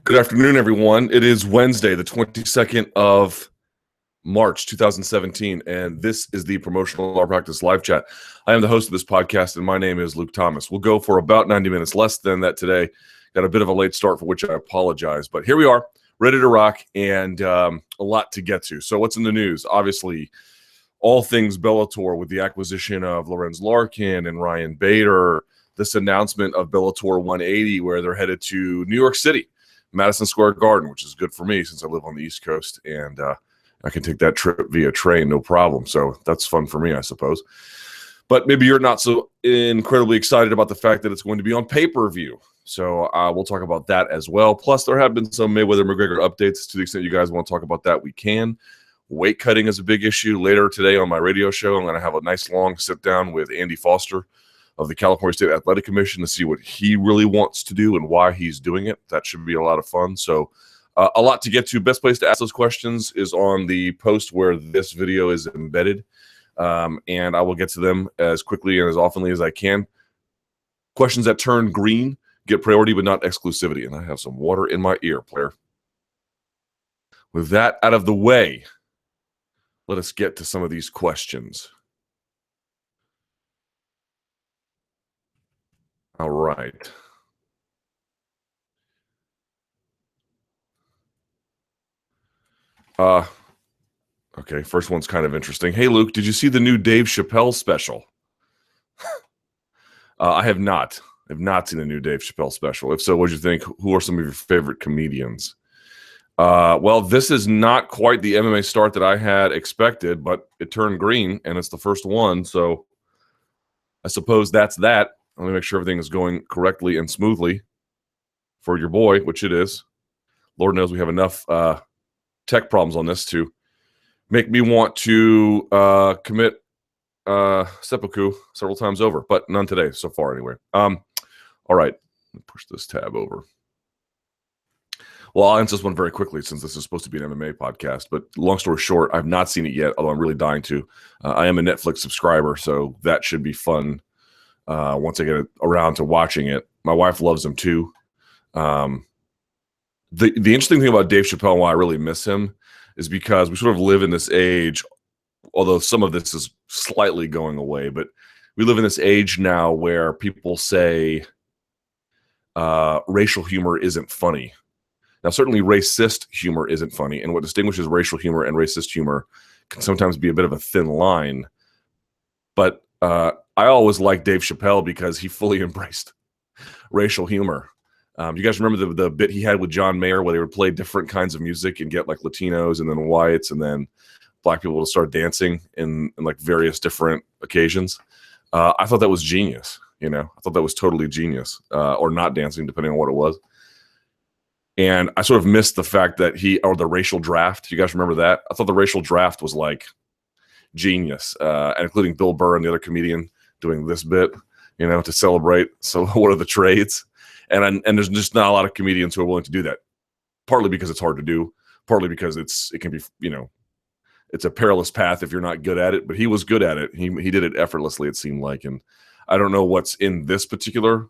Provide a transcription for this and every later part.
Good afternoon, everyone. It is Wednesday, the 22nd of March, 2017, and this is the Promotional Malpractice Live Chat. I am the host of this podcast, and my name is Luke Thomas. We'll go for about 90 minutes, less than that today. Got a bit of a late start, for which I apologize, but here we are, ready to rock, and a lot to get to. So what's in the news? Obviously, all things Bellator with the acquisition of Lorenz Larkin and Ryan Bader, this announcement of Bellator 180, where they're headed to New York City, Madison Square Garden, which is good for me since I live on the East Coast, and I can take that trip via train, no problem. So that's fun for me, I suppose. But maybe you're not so incredibly excited about the fact that it's going to be on pay-per-view. So we'll talk about that as well. Plus, there have been some Mayweather-McGregor updates. To the extent you guys want to talk about that, we can. Weight cutting is a big issue. Later today on my radio show, I'm going to have a nice long sit-down with Andy Foster of the California State Athletic Commission to see what he really wants to do and why he's doing it. That should be a lot of fun. So a lot to get to. Best place to ask those questions is on the post where this video is embedded, and I will get to them as quickly and as oftenly as I can. Questions that turn green get priority but not exclusivity, and I have some water in my ear, player. With that out of the way, let us get to some of these questions. All right. Okay, first one's kind of interesting. Hey, Luke, did you see the new Dave Chappelle special? I have not. I've not seen the new Dave Chappelle special. If so, what did you think? Who are some of your favorite comedians? Well, this is not quite the MMA start that I had expected, but it turned green, and it's the first one, so I suppose that's that. Let me make sure everything is going correctly and smoothly for your boy, which it is. Lord knows we have enough tech problems on this to make me want to commit seppuku several times over, but none today so far anyway. All right, let me push this tab over. Well, I'll answer this one very quickly since this is supposed to be an MMA podcast, but long story short, I've not seen it yet, although I'm really dying to. I am a Netflix subscriber, so that should be fun once I get around to watching it. My wife loves him too. The interesting thing about Dave Chappelle and why I really miss him is because we sort of live in this age, although some of this is slightly going away, but we live in this age now where people say racial humor isn't funny. Now, certainly racist humor isn't funny, and what distinguishes racial humor and racist humor can sometimes be a bit of a thin line. But I always liked Dave Chappelle because he fully embraced racial humor. You guys remember the bit he had with John Mayer where they would play different kinds of music and get like Latinos and then whites and then black people to start dancing in like various different occasions? I thought that was genius. I thought that was totally genius, or not dancing, depending on what it was. And I sort of missed the fact that or the racial draft. You guys remember that? I thought the racial draft was like genius, and including Bill Burr and the other comedian doing this bit, to celebrate. So what are the trades? And there's just not a lot of comedians who are willing to do that. Partly because it's hard to do, partly because it can be, it's a perilous path if you're not good at it. But he was good at it. He did it effortlessly, it seemed like. And I don't know what's in this particular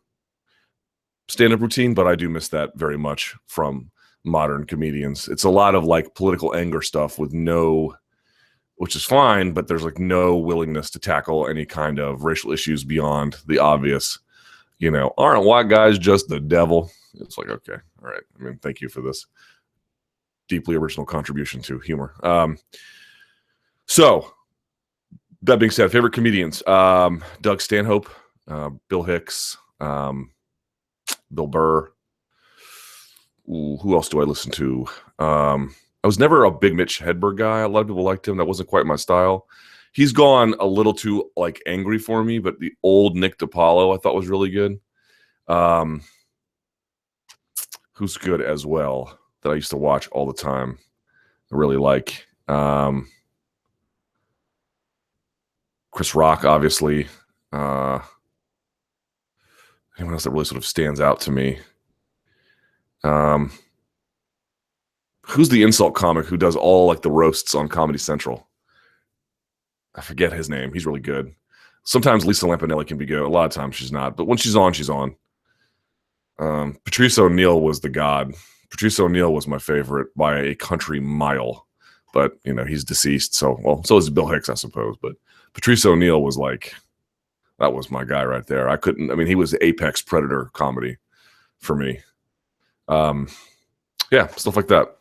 stand-up routine, but I do miss that very much from modern comedians. It's a lot of like political anger stuff with which is fine, but there's like no willingness to tackle any kind of racial issues beyond the obvious. Aren't white guys just the devil? It's like, okay, all right. I mean, thank you for this deeply original contribution to humor. So that being said, favorite comedians, Doug Stanhope, Bill Hicks, Bill Burr. Ooh, who else do I listen to? I was never a big Mitch Hedberg guy. A lot of people liked him. That wasn't quite my style. He's gone a little too like angry for me, but the old Nick DiPaolo I thought was really good. Who's good as well that I used to watch all the time? I really like Chris Rock, obviously. Anyone else that really sort of stands out to me? Who's the insult comic who does all like the roasts on Comedy Central? I forget his name. He's really good. Sometimes Lisa Lampanelli can be good. A lot of times she's not. But when she's on, she's on. Patrice O'Neal was the god Patrice O'Neal was my favorite by a country mile, but he's deceased. So is Bill Hicks, I suppose. But Patrice O'Neal was that was my guy right there. He was apex predator comedy for me. Yeah, stuff like that.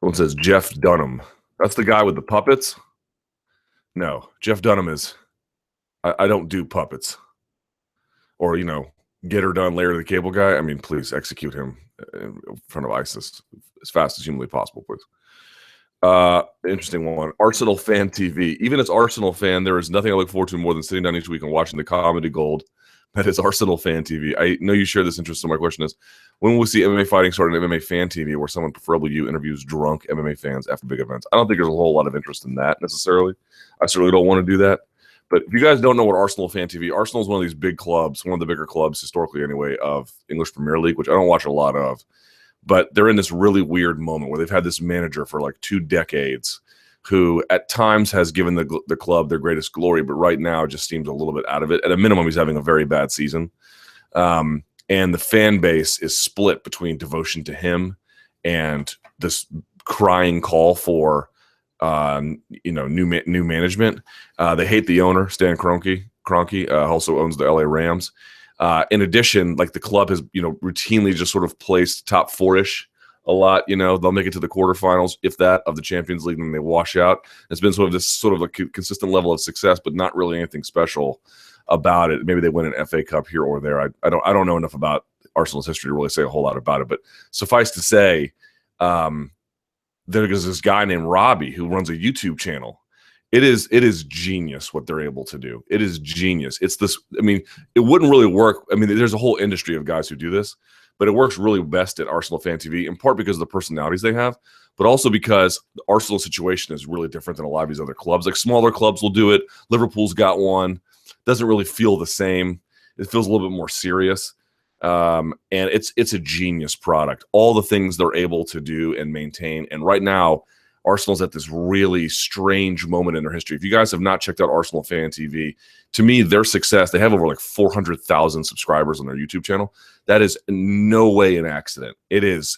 One says Jeff Dunham. That's the guy with the puppets? No, Jeff Dunham is. I don't do puppets. Or, get her done, Larry the Cable Guy. Please execute him in front of ISIS as fast as humanly possible, please. Interesting one. Arsenal Fan TV. Even as Arsenal fan, there is nothing I look forward to more than sitting down each week and watching the comedy gold that is Arsenal Fan TV. I know you share this interest, so my question is, when will we see MMA fighting start on MMA Fan TV, where someone, preferably you, interviews drunk MMA fans after big events? I don't think there's a whole lot of interest in that necessarily. I certainly don't want to do that. But if you guys don't know what Arsenal Fan TV, Arsenal is one of these big clubs, one of the bigger clubs historically anyway, of English Premier League, which I don't watch a lot of. But they're in this really weird moment where they've had this manager for like 2 decades who at times has given the club their greatest glory, but right now just seems a little bit out of it. At a minimum, he's having a very bad season. And the fan base is split between devotion to him and this crying call for new management. They hate the owner, Stan Kroenke. Kroenke also owns the LA Rams. In addition, like the club has, routinely just sort of placed top 4-ish a lot. They'll make it to the quarterfinals, if that, of the Champions League, and they wash out. It's been sort of a consistent level of success, but not really anything special about it. Maybe they win an FA Cup here or there. I don't know enough about Arsenal's history to really say a whole lot about it. But suffice to say, there's this guy named Robbie who runs a YouTube channel. It is genius what they're able to do. It is genius. It's this. It wouldn't really work. There's a whole industry of guys who do this, but it works really best at Arsenal Fan TV, in part because of the personalities they have, but also because the Arsenal situation is really different than a lot of these other clubs. Like smaller clubs will do it. Liverpool's got one. Doesn't really feel the same. It feels a little bit more serious. And it's a genius product. All the things they're able to do and maintain. And right now, Arsenal's at this really strange moment in their history. If you guys have not checked out Arsenal Fan TV, to me, their success, they have over like 400,000 subscribers on their YouTube channel. That is in no way an accident. It is.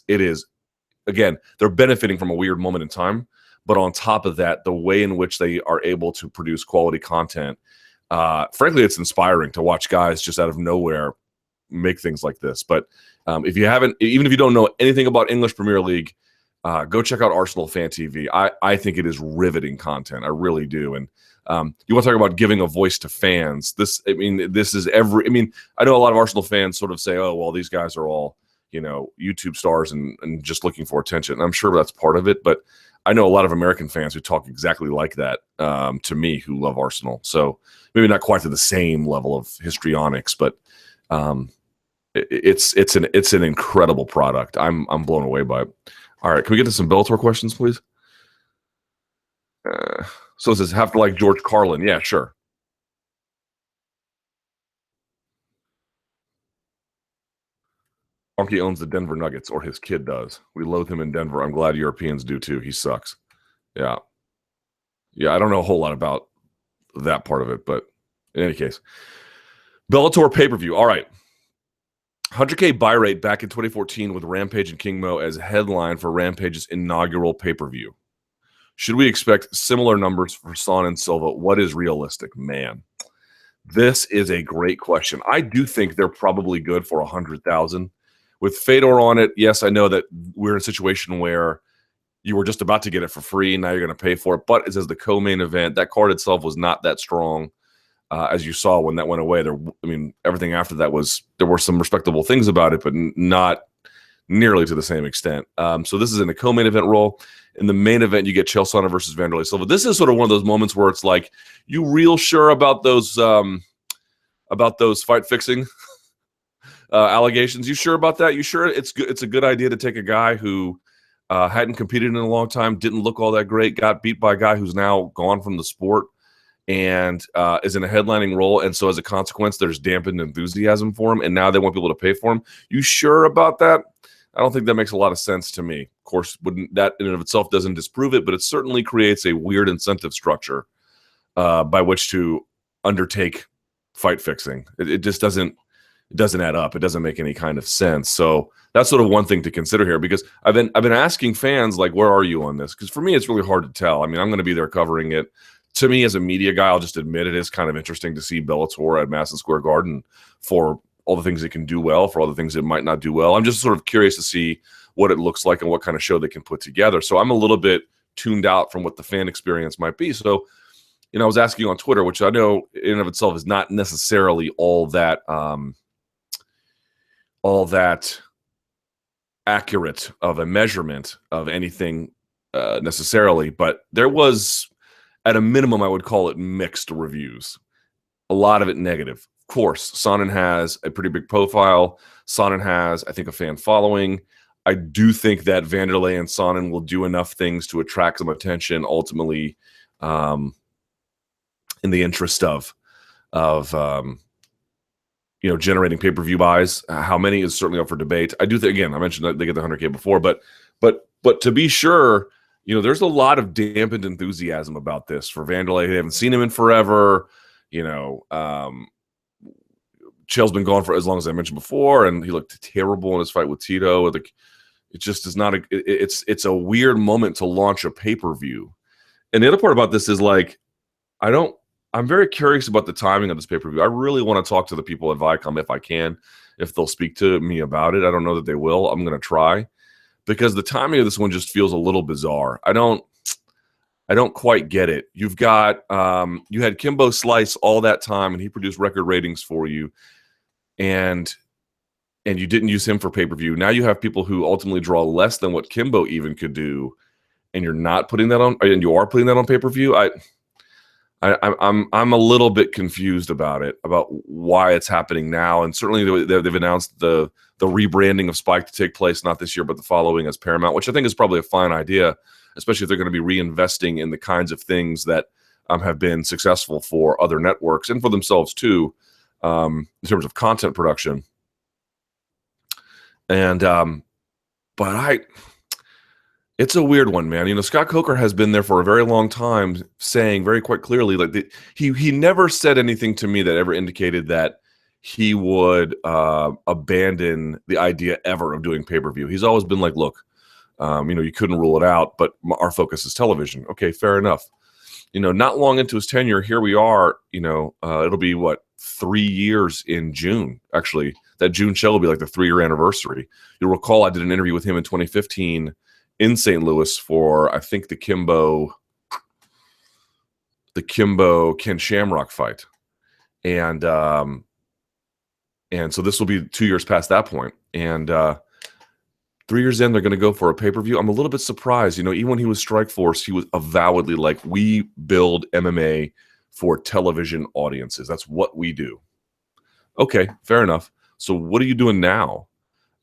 Again, they're benefiting from a weird moment in time. But on top of that, the way in which they are able to produce quality content, frankly, it's inspiring to watch guys just out of nowhere make things like this. But if you haven't, even if you don't know anything about English Premier League, go check out Arsenal Fan TV. I think it is riveting content. I really do. And you want to talk about giving a voice to fans. I know a lot of Arsenal fans sort of say, oh, well, these guys are all, YouTube stars and just looking for attention. And I'm sure that's part of it. But I know a lot of American fans who talk exactly like that to me, who love Arsenal. So maybe not quite to the same level of histrionics, but it's an incredible product. I'm blown away by it. All right, can we get to some Bellator questions, please? So it says, have to like George Carlin. Yeah, sure. Donkey owns the Denver Nuggets, or his kid does. We loathe him in Denver. I'm glad Europeans do too. He sucks. Yeah. I don't know a whole lot about that part of it, but in any case. Bellator pay-per-view. All right. 100K buy rate back in 2014 with Rampage and King Mo as headline for Rampage's inaugural pay-per-view. Should we expect similar numbers for Son and Silva? What is realistic? Man, this is a great question. I do think they're probably good for 100,000. With Fedor on it, yes, I know that we're in a situation where you were just about to get it for free. Now you're going to pay for it. But it says the co-main event. That card itself was not that strong. As you saw when that went away, everything after that there were some respectable things about it, but not nearly to the same extent. So this is in the co-main event role. In the main event, you get Chael Sonnen versus Vanderlei Silva. This is sort of one of those moments where it's like, you real sure about those fight fixing allegations? You sure about that? You sure it's a good idea to take a guy who hadn't competed in a long time, didn't look all that great, got beat by a guy who's now gone from the sport, and is in a headlining role, and so as a consequence, there's dampened enthusiasm for him, and now they want people to pay for him. You sure about that? I don't think that makes a lot of sense to me. Of course, wouldn't that in and of itself doesn't disprove it, but it certainly creates a weird incentive structure by which to undertake fight fixing. It just doesn't add up. It doesn't make any kind of sense. So that's sort of one thing to consider here, because I've been asking fans, like, where are you on this? Because for me, it's really hard to tell. I mean, I'm going to be there covering it. To me, as a media guy, I'll just admit it is kind of interesting to see Bellator at Madison Square Garden for all the things it can do well, for all the things it might not do well. I'm just sort of curious to see what it looks like and what kind of show they can put together. So I'm a little bit tuned out from what the fan experience might be. So, I was asking on Twitter, which I know in and of itself is not necessarily all that accurate of a measurement of anything necessarily, but there was, at a minimum, I would call it mixed reviews. A lot of it negative. Of course, Sonnen has a pretty big profile. Sonnen has, I think, a fan following. I do think that Vanderlei and Sonnen will do enough things to attract some attention ultimately, in the interest of generating pay-per-view buys. How many is certainly up for debate. I do think, again, I mentioned that they get the 100K before, but to be sure, there's a lot of dampened enthusiasm about this for Vanderlei. They haven't seen him in forever. Chael's been gone for as long as I mentioned before, and he looked terrible in his fight with Tito. It just is not it's a weird moment to launch a pay-per-view. And the other part about this is, like, I'm very curious about the timing of this pay-per-view. I really want to talk to the people at Viacom if I can, if they'll speak to me about it. I don't know that they will. I'm going to try, because the timing of this one just feels a little bizarre. I don't quite get it. You've got you had Kimbo Slice all that time, and he produced record ratings for you, and you didn't use him for pay-per-view. Now you have people who ultimately draw less than what Kimbo even could do, and you're not putting that on, and you are putting that on pay-per-view. I'm a little bit confused about it, about why it's happening now. And certainly they've announced the rebranding of Spike to take place not this year but the following as Paramount, which I think is probably a fine idea, especially if they're going to be reinvesting in the kinds of things that have been successful for other networks and for themselves too, in terms of content production. And it's a weird one, man. Scott Coker has been there for a very long time, saying very quite clearly, like, he never said anything to me that ever indicated that he would abandon the idea ever of doing pay-per-view. He's always been like, look, you couldn't rule it out, but our focus is television. Okay, fair enough. Not long into his tenure, here we are. It'll be 3 years in June. Actually, that June show will be like the 3-year anniversary. You'll recall I did an interview with him in 2015 in St. Louis for, I think, the Kimbo Ken Shamrock fight, and so this will be 2 years past that point, and 3 years in, they're going to go for a pay-per-view. I'm a little bit surprised. Even when he was Strikeforce, he was avowedly like, we build MMA for television audiences. That's what we do. Okay, fair enough. So what are you doing now?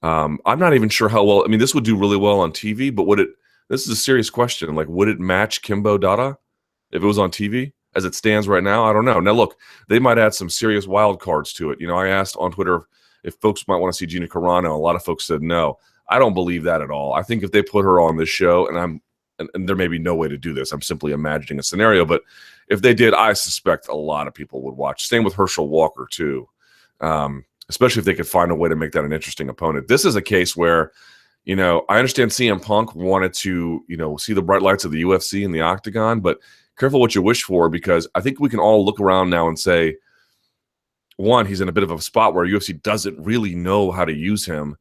I'm not even sure how well. I mean, this would do really well on TV, but this is a serious question. Like, would it match Kimbo Dada if it was on TV as it stands right now? I don't know. Now, look, they might add some serious wild cards to it. I asked on Twitter if folks might want to see Gina Carano. A lot of folks said no. I don't believe that at all. I think if they put her on this show, and there may be no way to do this, I'm simply imagining a scenario, but if they did, I suspect a lot of people would watch. Same with Herschel Walker, too. Especially if they could find a way to make that an interesting opponent. This is a case where, I understand CM Punk wanted to, see the bright lights of the UFC in the octagon, but careful what you wish for, because I think we can all look around now and say, one, he's in a bit of a spot where UFC doesn't really know how to use him,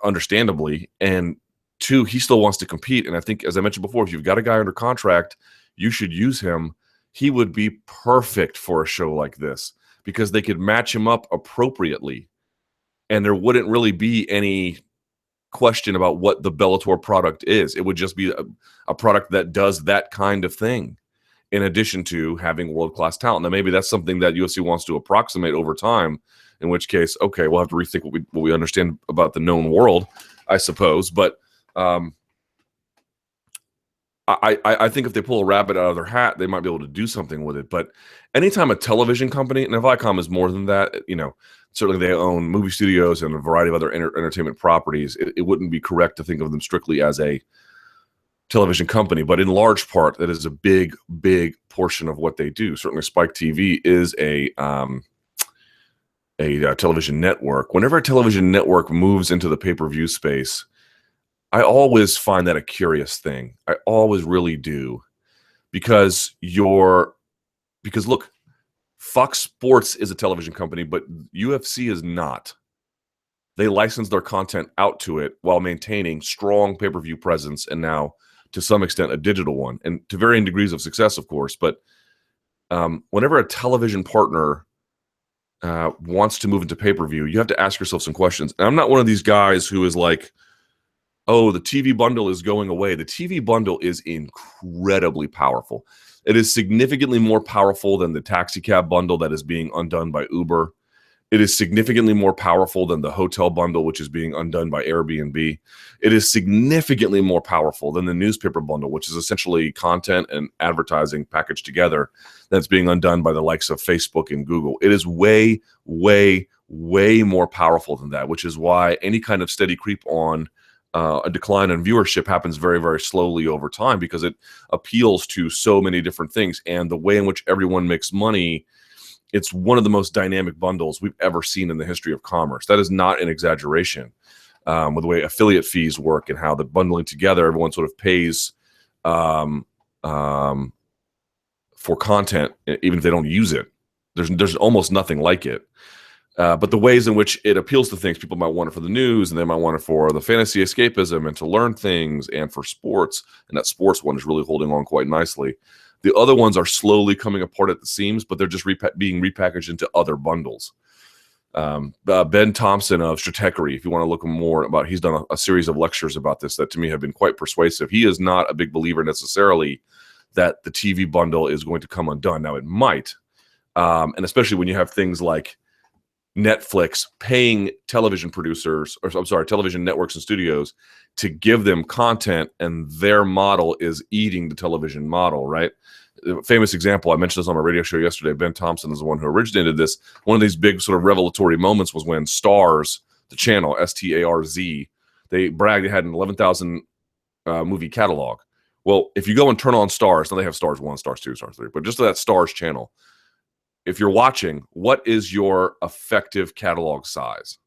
understandably, and two, he still wants to compete. And I think, as I mentioned before, if you've got a guy under contract, you should use him. He would be perfect for a show like this, because they could match him up appropriately, and there wouldn't really be any question about what the Bellator product is. It would just be a product that does that kind of thing, in addition to having world-class talent. Now, maybe that's something that UFC wants to approximate over time, in which case, okay, we'll have to rethink what we understand about the known world, I suppose. But I think if they pull a rabbit out of their hat, they might be able to do something with it. But anytime a television company, and Viacom is more than that, certainly they own movie studios and a variety of other entertainment properties. It wouldn't be correct to think of them strictly as a television company, but in large part, that is a big portion of what they do. Certainly, Spike TV is a television network. Whenever a television network moves into the pay-per-view space, I always find that a curious thing. I always really do, because look, Fox Sports is a television company, but UFC is not. They license their content out to it while maintaining strong pay-per-view presence, and now to some extent a digital one, and to varying degrees of success, of course. But whenever a television partner wants to move into pay-per-view, you have to ask yourself some questions. And I'm not one of these guys who is like, oh, the TV bundle is going away. The TV bundle is incredibly powerful. It is significantly more powerful than the taxi cab bundle that is being undone by Uber. It is significantly more powerful than the hotel bundle, which is being undone by Airbnb. It is significantly more powerful than the newspaper bundle, which is essentially content and advertising packaged together, that's being undone by the likes of Facebook and Google. It is way more powerful than that, which is why any kind of steady creep on a decline in viewership happens very slowly over time, because it appeals to so many different things. And the way in which everyone makes money, it's one of the most dynamic bundles we've ever seen in the history of commerce. That is not an exaggeration, with the way affiliate fees work and how the bundling together, everyone sort of pays for content, even if they don't use it. There's almost nothing like it. But the ways in which it appeals to things, people might want it for the news, and they might want it for the fantasy escapism and to learn things, and for sports. And that sports one is really holding on quite nicely. The other ones are slowly coming apart at the seams, but they're just being repackaged into other bundles. Ben Thompson of Stratechery, if you want to look more about, he's done a series of lectures about this that to me have been quite persuasive. He is not a big believer necessarily that the TV bundle is going to come undone. Now, it might, and especially when you have things like Netflix paying television producers, or I'm sorry, television networks and studios to give them content, and their model is eating the television model, right? A famous example, I mentioned this on my radio show yesterday, Ben Thompson is the one who originated this. One of these big sort of revelatory moments was when Starz, the channel, STARZ, they bragged they had an 11,000 movie catalog. Well, if you go and turn on Starz, now they have Starz 1, Starz 2, Starz 3, but just that Starz channel, if you're watching, what is your effective catalog size?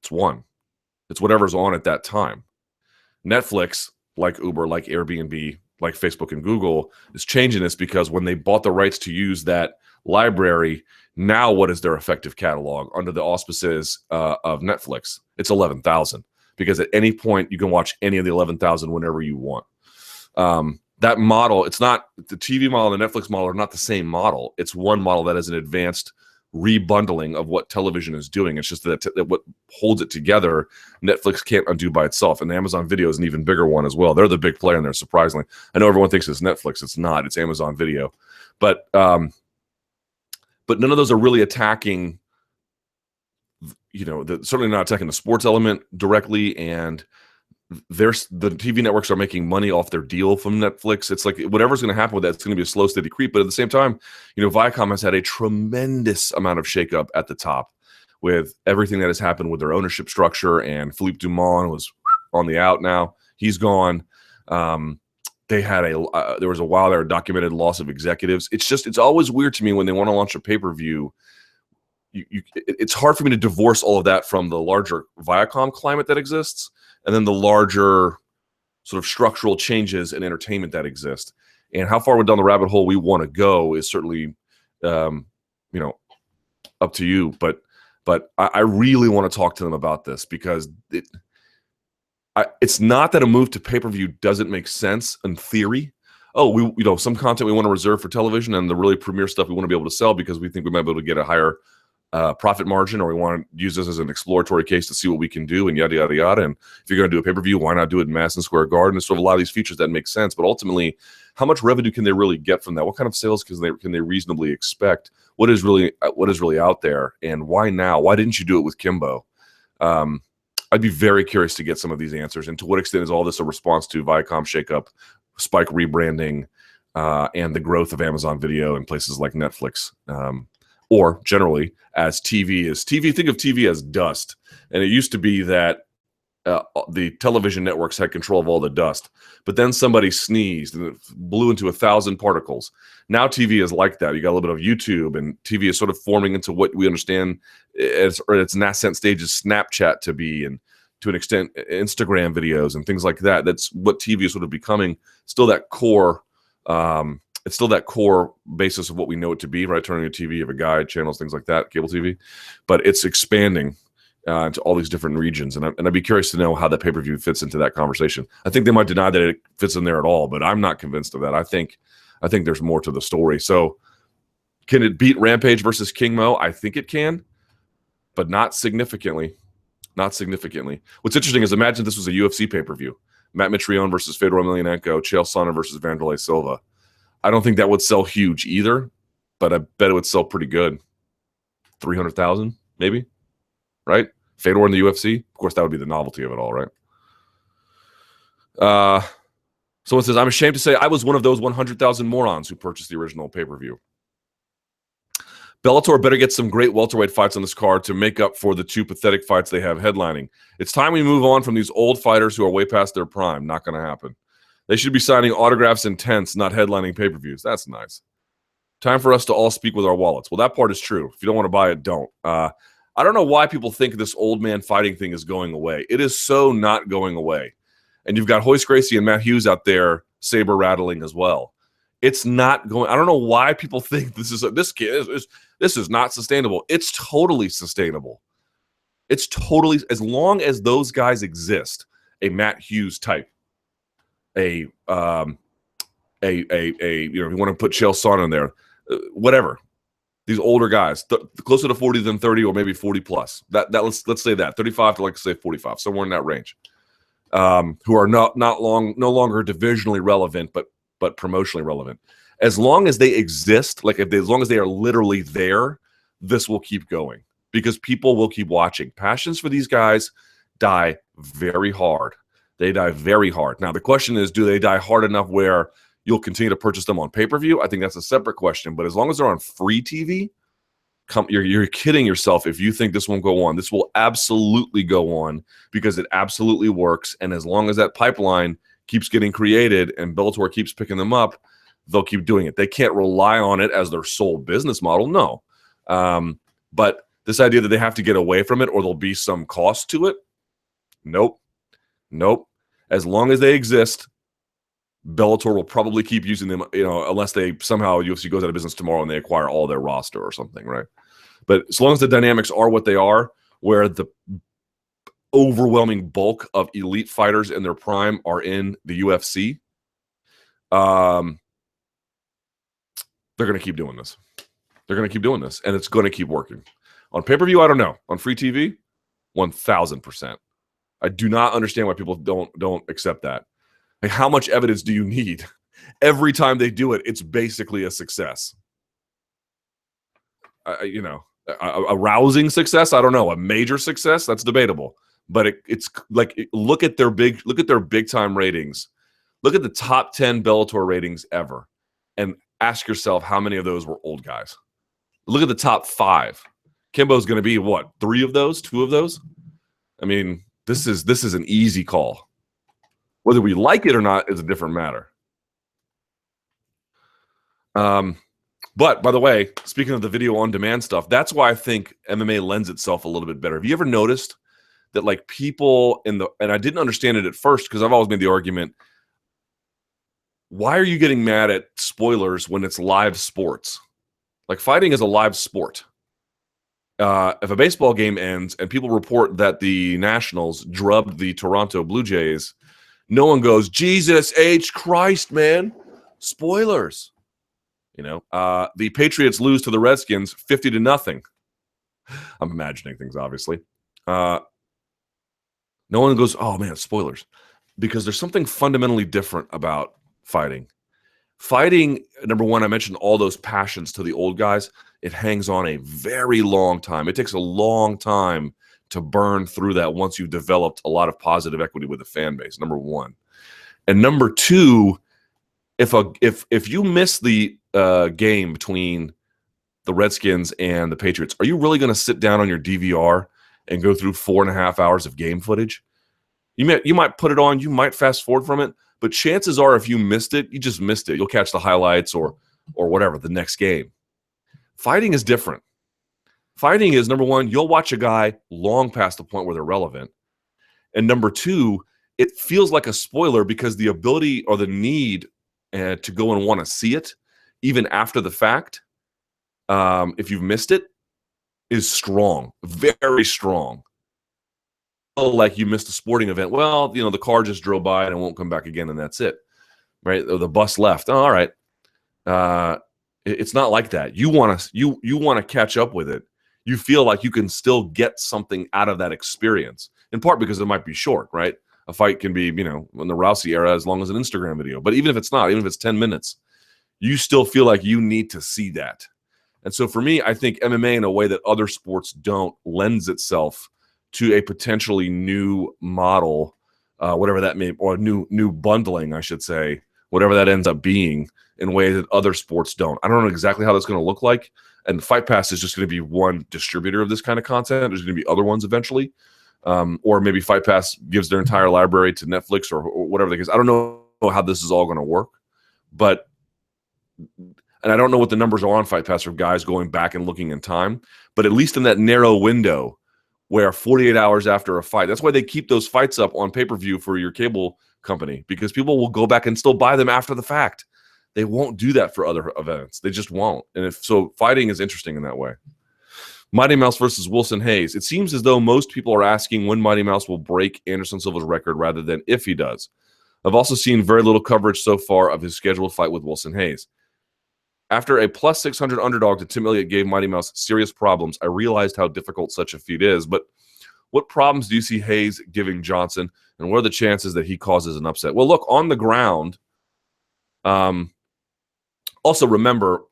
It's 1. It's whatever's on at that time. Netflix, like Uber, like Airbnb, like Facebook and Google, is changing this, because when they bought the rights to use that library, now what is their effective catalog under the auspices of Netflix? It's 11,000, because at any point you can watch any of the 11,000 whenever you want. That model, it's not the TV model and the Netflix model are not the same model. It's one model that is an advanced rebundling of what television is doing. It's just that what holds it together, Netflix can't undo by itself. And Amazon Video is an even bigger one as well. They're the big player in there, surprisingly. I know everyone thinks it's Netflix. It's not. It's Amazon Video. But none of those are really attacking, certainly not attacking the sports element directly, and the TV networks are making money off their deal from Netflix. It's like whatever's going to happen with that, it's going to be a slow, steady creep. But at the same time, Viacom has had a tremendous amount of shakeup at the top with everything that has happened with their ownership structure. And Philippe Dumont was on the out now. He's gone. They had there was a while there, a documented loss of executives. It's always weird to me when they want to launch a pay-per-view. It's hard for me to divorce all of that from the larger Viacom climate that exists, and then the larger sort of structural changes in entertainment that exist. And how far down the rabbit hole we want to go is certainly, up to you. But I really want to talk to them about this, because it's not that a move to pay-per-view doesn't make sense in theory. Oh, some content we want to reserve for television, and the really premier stuff we want to be able to sell because we think we might be able to get a higher profit margin, or we want to use this as an exploratory case to see what we can do, and yada, yada, yada. And if you're going to do a pay-per-view, why not do it in Madison Square Garden? There's sort of a lot of these features that make sense, but ultimately, how much revenue can they really get from that? What kind of sales can they reasonably expect? What is really out there, and why now? Why didn't you do it with Kimbo? I'd be very curious to get some of these answers, and to what extent is all this a response to Viacom shakeup, Spike rebranding, and the growth of Amazon Video and places like Netflix. or generally as TV is. Think of TV as dust. And it used to be that the television networks had control of all the dust, but then somebody sneezed and it blew into 1,000 particles. Now TV is like that. You got a little bit of YouTube, and TV is sort of forming into what we understand its nascent stages Snapchat to be, and to an extent Instagram videos and things like that. That's what TV is sort of becoming. Still that core. It's still that core basis of what we know it to be, right? Turning a TV, you have a guide, channels, things like that, cable TV, but it's expanding into all these different regions. And I'd be curious to know how that pay-per-view fits into that conversation. I think they might deny that it fits in there at all, but I'm not convinced of that. I think there's more to the story. So can it beat Rampage versus King Mo? I think it can, but not significantly. Not significantly. What's interesting is, imagine this was a UFC pay-per-view. Matt Mitrione versus Fedor Emelianenko, Chael Sonnen versus Wanderlei Silva. I don't think that would sell huge either, but I bet it would sell pretty good. 300,000 maybe, right? Fedor in the UFC. Of course, that would be the novelty of it all, right? Someone says, I'm ashamed to say I was one of those 100,000 morons who purchased the original pay-per-view. Bellator better get some great welterweight fights on this card to make up for the 2 pathetic fights they have headlining. It's time we move on from these old fighters who are way past their prime. Not going to happen. They should be signing autographs in tents, not headlining pay-per-views. That's nice. Time for us to all speak with our wallets. Well, that part is true. If you don't want to buy it, don't. I don't know why people think this old man fighting thing is going away. It is so not going away. And you've got Royce Gracie and Matt Hughes out there saber rattling as well. It's not going. I don't know why people think this is not sustainable. It's totally sustainable. It's totally, as long as those guys exist, a Matt Hughes type, you know, if you want to put Chael Sonnen in there, whatever. These older guys, closer to 40 than 30, or maybe 40 plus. Let's say that 35 to, like, say 45, somewhere in that range. Who are no longer divisionally relevant, but promotionally relevant. As long as they exist, as long as they are literally there, this will keep going because people will keep watching. Passions for these guys die very hard. They die very hard. Now, the question is, do they die hard enough where you'll continue to purchase them on pay-per-view? I think that's a separate question. But as long as they're on free TV, you're kidding yourself if you think this won't go on. This will absolutely go on because it absolutely works. And as long as that pipeline keeps getting created and Bellator keeps picking them up, they'll keep doing it. They can't rely on it as their sole business model, no. But this idea that they have to get away from it or there'll be some cost to it, nope. As long as they exist, Bellator will probably keep using them, unless they somehow UFC goes out of business tomorrow and they acquire all their roster or something, right? But as long as the dynamics are what they are, where the overwhelming bulk of elite fighters in their prime are in the UFC, they're going to keep doing this. They're going to keep doing this, and it's going to keep working. On pay-per-view, I don't know. On free TV, 1,000%. I do not understand why people don't accept that. Like, how much evidence do you need? Every time they do it, it's basically a success. A rousing success, I don't know. A major success, that's debatable. But it's like, look at their big time ratings. Look at the top 10 Bellator ratings ever, and ask yourself how many of those were old guys. Look at the top 5. Kimbo's going to be what? 3 of those? 2 of those? I mean, this is an easy call. Whether we like it or not is a different matter. But by the way, speaking of the video on demand stuff, that's why I think MMA lends itself a little bit better. Have you ever noticed that, like, people and I didn't understand it at first because I've always made the argument, why are you getting mad at spoilers when it's live sports? Like, fighting is a live sport. If a baseball game ends and people report that the Nationals drubbed the Toronto Blue Jays, no one goes, Jesus H. Christ, man. Spoilers. The Patriots lose to the Redskins 50-0. I'm imagining things, obviously. No one goes, oh, man, spoilers. Because there's something fundamentally different about fighting. Fighting, number one, I mentioned all those passions to the old guys. It hangs on a very long time. It takes a long time to burn through that once you've developed a lot of positive equity with the fan base, number one. And number two, if you miss the game between the Redskins and the Patriots. Are you really going to sit down on your DVR and go through 4.5 hours of game footage? You might put it on, you might fast forward from it, but chances are if you missed it, you just missed it. You'll catch the highlights or whatever the next game. Fighting is different. Fighting is, number one, you'll watch a guy long past the point where they're relevant. And number two, it feels like a spoiler because the ability or the need to go and want to see it, even after the fact, if you've missed it, is strong, very strong. Like you missed a sporting event. Well, the car just drove by and it won't come back again, and that's it, right? Or the bus left. Oh, all right. It's not like that. You want to catch up with it. You feel like you can still get something out of that experience, in part because it might be short, right? A fight can be, in the Rousey era, as long as an Instagram video. But even if it's not, even if it's 10 minutes, you still feel like you need to see that. And so for me, I think MMA, in a way that other sports don't, lends itself to a potentially new model, whatever that may, or new bundling, I should say, whatever that ends up being, in a way that other sports don't. I don't know exactly how that's going to look like. And Fight Pass is just going to be one distributor of this kind of content. There's going to be other ones eventually. Or maybe Fight Pass gives their entire library to Netflix or whatever the case. I don't know how this is all going to work. And I don't know what the numbers are on Fight Pass for guys going back and looking in time. But at least in that narrow window where 48 hours after a fight, that's why they keep those fights up on pay-per-view for your cable company, because people will go back and still buy them after the fact. They won't do that for other events. They just won't. And fighting is interesting in that way. Mighty Mouse versus Wilson Hayes. It seems as though most people are asking when Mighty Mouse will break Anderson Silva's record rather than if he does. I've also seen very little coverage so far of his scheduled fight with Wilson Hayes. After a plus 600 underdog to Tim Elliott gave Mighty Mouse serious problems, I realized how difficult such a feat is. But what problems do you see Hayes giving Johnson, and what are the chances that he causes an upset? Well, look, on the ground, also remember,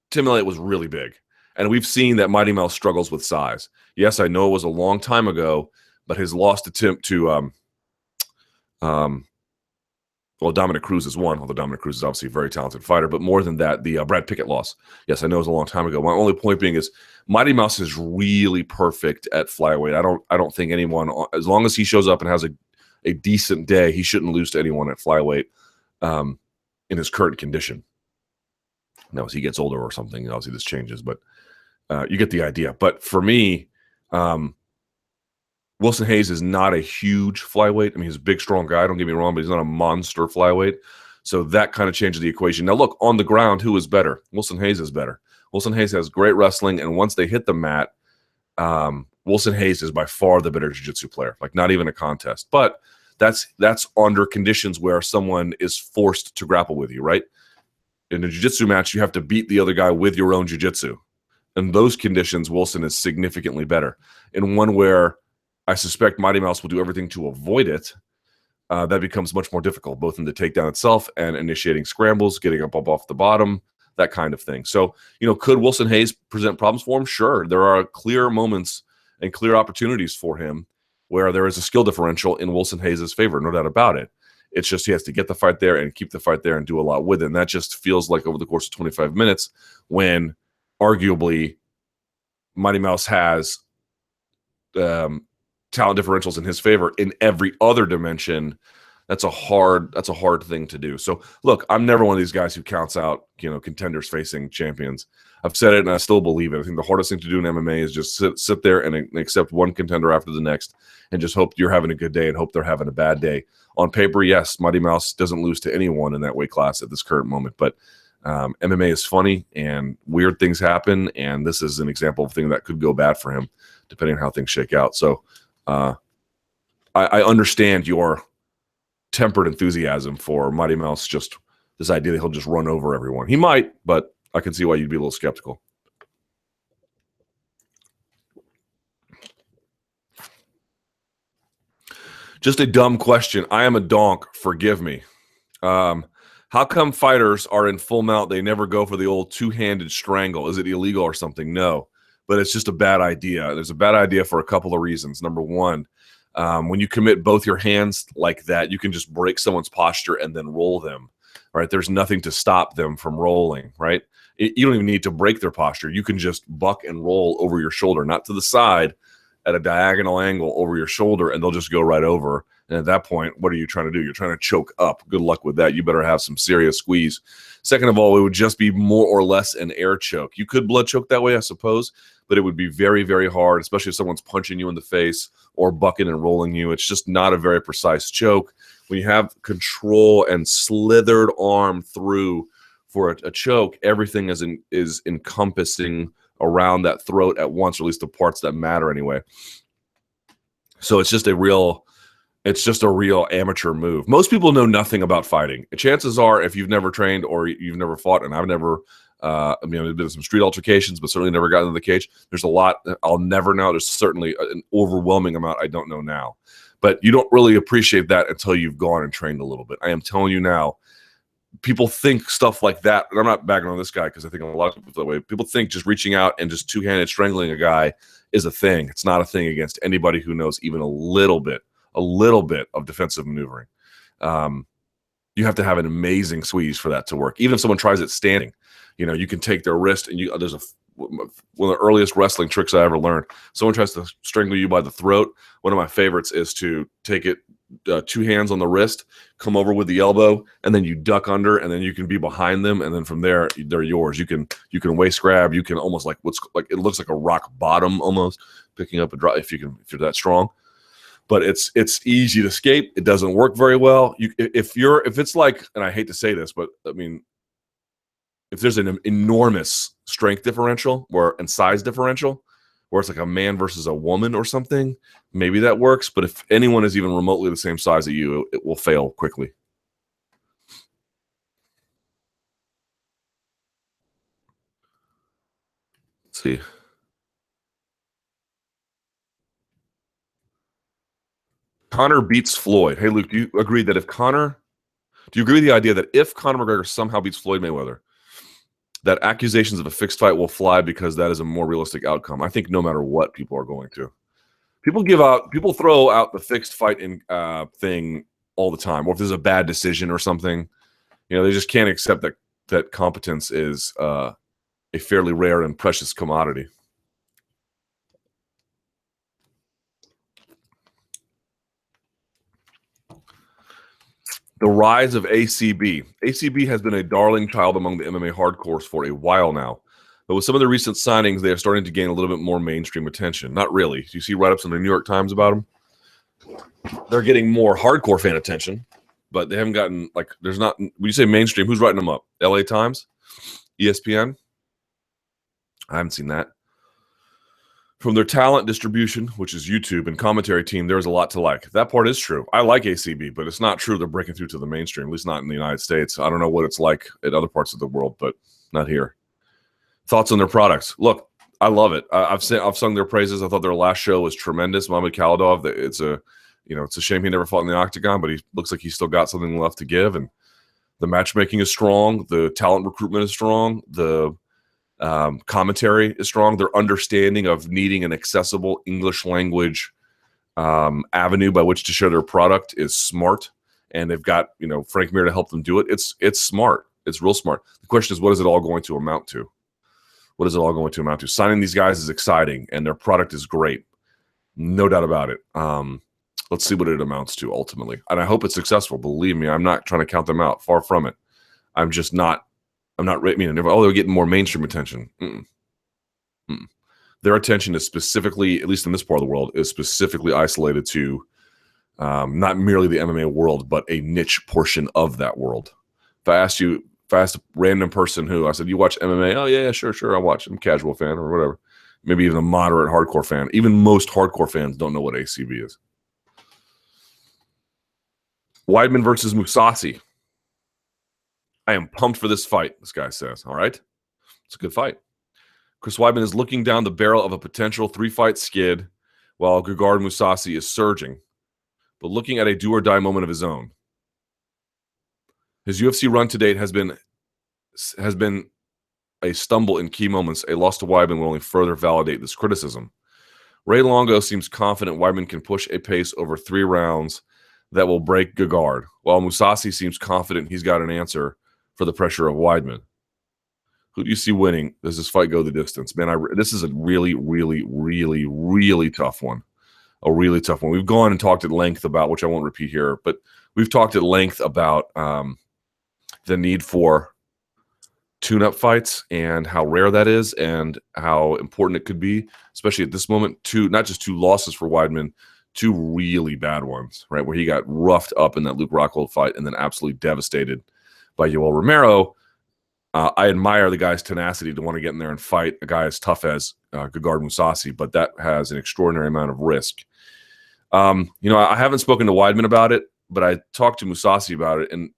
Tim Elliott was really big. And we've seen that Mighty Mouse struggles with size. Yes, I know it was a long time ago, but his lost attempt to Dominic Cruz is one, although Dominic Cruz is obviously a very talented fighter. But more than that, the Brad Pickett loss. Yes, I know it was a long time ago. My only point being is Mighty Mouse is really perfect at flyweight. I don't think anyone, as long as he shows up and has a decent day, he shouldn't lose to anyone at flyweight in his current condition. Now, as he gets older or something, obviously this changes, but you get the idea. But for me, Wilson Hayes is not a huge flyweight. I mean, he's a big, strong guy, don't get me wrong, but he's not a monster flyweight. So that kind of changes the equation. Now, look, on the ground, who is better? Wilson Hayes is better. Wilson Hayes has great wrestling, and once they hit the mat, Wilson Hayes is by far the better jiu-jitsu player, like not even a contest. But that's under conditions where someone is forced to grapple with you, right? In a jiu-jitsu match, you have to beat the other guy with your own jiu-jitsu. In those conditions, Wilson is significantly better. In one where I suspect Mighty Mouse will do everything to avoid it, that becomes much more difficult, both in the takedown itself and initiating scrambles, getting up off the bottom, that kind of thing. So, could Wilson Hayes present problems for him? Sure. There are clear moments and clear opportunities for him where there is a skill differential in Wilson Hayes' favor, no doubt about it. It's just he has to get the fight there and keep the fight there and do a lot with it. And that just feels like over the course of 25 minutes when arguably Mighty Mouse has talent differentials in his favor in every other dimension. That's a hard thing to do. So look, I'm never one of these guys who counts out, contenders facing champions. I've said it and I still believe it. I think the hardest thing to do in MMA is just sit there and accept one contender after the next and just hope you're having a good day and hope they're having a bad day. On paper, yes, Mighty Mouse doesn't lose to anyone in that weight class at this current moment, but MMA is funny and weird things happen, and this is an example of a thing that could go bad for him depending on how things shake out. So I understand your tempered enthusiasm for Mighty Mouse, just this idea that he'll just run over everyone. He might, but I can see why you'd be a little skeptical. Just a dumb question. I am a donk. Forgive me. How come fighters are in full mount? They never go for the old two-handed strangle. Is it illegal or something? No, but it's just a bad idea. There's a bad idea for a couple of reasons. Number one, when you commit both your hands like that, you can just break someone's posture and then roll them, right? There's nothing to stop them from rolling, right? You don't even need to break their posture. You can just buck and roll over your shoulder, not to the side, at a diagonal angle over your shoulder, and they'll just go right over. And at that point, what are you trying to do? You're trying to choke up. Good luck with that. You better have some serious squeeze. Second of all, it would just be more or less an air choke. You could blood choke that way, I suppose, but it would be very, very hard, especially if someone's punching you in the face or bucking and rolling you. It's just not a very precise choke. When you have control and slithered arm through for a choke, everything is encompassing around that throat at once, or at least the parts that matter anyway. So it's just a real amateur move. Most people know nothing about fighting. Chances are, if you've never trained or you've never fought, and I've never, there's been some street altercations, but certainly never gotten in the cage. There's a lot I'll never know. There's certainly an overwhelming amount I don't know now. But you don't really appreciate that until you've gone and trained a little bit. I am telling you now, people think stuff like that, and I'm not bagging on this guy because I think a lot of people feel that way. People think just reaching out and just two-handed strangling a guy is a thing. It's not a thing against anybody who knows even a little bit of defensive maneuvering. You have to have an amazing squeeze for that to work. Even if someone tries it standing, you can take their wrist and there's one of the earliest wrestling tricks I ever learned. Someone tries to strangle you by the throat. One of my favorites is to take it, two hands on the wrist, come over with the elbow, and then you duck under, and then you can be behind them, and then from there they're yours. You can waist grab. You can almost it looks like a rock bottom almost, picking up a drop if you're that strong. But it's easy to escape. It doesn't work very well. If it's like, and I hate to say this, but I mean, if there's an enormous strength differential and size differential, where it's like a man versus a woman or something, maybe that works. But if anyone is even remotely the same size as you, it will fail quickly. Let's see. Conor beats Floyd. Hey, Luke, do you agree with the idea that if Conor McGregor somehow beats Floyd Mayweather, that accusations of a fixed fight will fly because that is a more realistic outcome? I think no matter what, people are going to. People throw out the fixed fight thing all the time, or if there's a bad decision or something, they just can't accept that competence is a fairly rare and precious commodity. The rise of ACB. ACB has been a darling child among the MMA hardcores for a while now. But with some of the recent signings, they are starting to gain a little bit more mainstream attention. Not really. Do you see write-ups in the New York Times about them? They're getting more hardcore fan attention, but they haven't gotten, there's not, when you say mainstream, who's writing them up? LA Times? ESPN? I haven't seen that. From their talent distribution, which is YouTube, and commentary team, there's a lot to like. That part is true. I like ACB, but it's not true they're breaking through to the mainstream, at least not in the United States. I don't know what it's like in other parts of the world, but not here. Thoughts on their products? Look, I love it. I've sung their praises. I thought their last show was tremendous. Muhammad Khalidov, it's a shame he never fought in the octagon, but he looks like he's still got something left to give. And the matchmaking is strong. The talent recruitment is strong. The commentary is strong. Their understanding of needing an accessible English language avenue by which to share their product is smart. And they've got, Frank Mir to help them do it. It's smart. It's real smart. The question is, what is it all going to amount to? What is it all going to amount to? Signing these guys is exciting, and their product is great. No doubt about it. Let's see what it amounts to ultimately. And I hope it's successful. Believe me, I'm not trying to count them out. Far from it. I'm not they're getting more mainstream attention. Their attention is specifically, at least in this part of the world, is specifically isolated to not merely the MMA world, but a niche portion of that world. If I asked a random person I said, you watch MMA? Oh, yeah, sure, I watch. I'm a casual fan or whatever. Maybe even a moderate hardcore fan. Even most hardcore fans don't know what ACB is. Weidman versus Mousasi. I am pumped for this fight, this guy says. All right. It's a good fight. Chris Weidman is looking down the barrel of a potential 3-fight skid while Gegard Mousasi is surging, but looking at a do-or-die moment of his own. His UFC run to date has been a stumble in key moments. A loss to Weidman will only further validate this criticism. Ray Longo seems confident Weidman can push a pace over 3 rounds that will break Gegard, while Mousasi seems confident he's got an answer for the pressure of Weidman. Who do you see winning? Does this fight go the distance? Man, this is a really, really, really, really tough one. A really tough one. We've gone and talked at length about, which I won't repeat here, but we've talked at length about the need for tune-up fights and how rare that is and how important it could be, especially at this moment. Not just 2 losses for Weidman, 2 really bad ones, right? Where he got roughed up in that Luke Rockhold fight and then absolutely devastated by Yoel Romero. I admire the guy's tenacity to want to get in there and fight a guy as tough as Gegard Mousasi, but that has an extraordinary amount of risk. I haven't spoken to Weidman about it, but I talked to Mousasi about it, and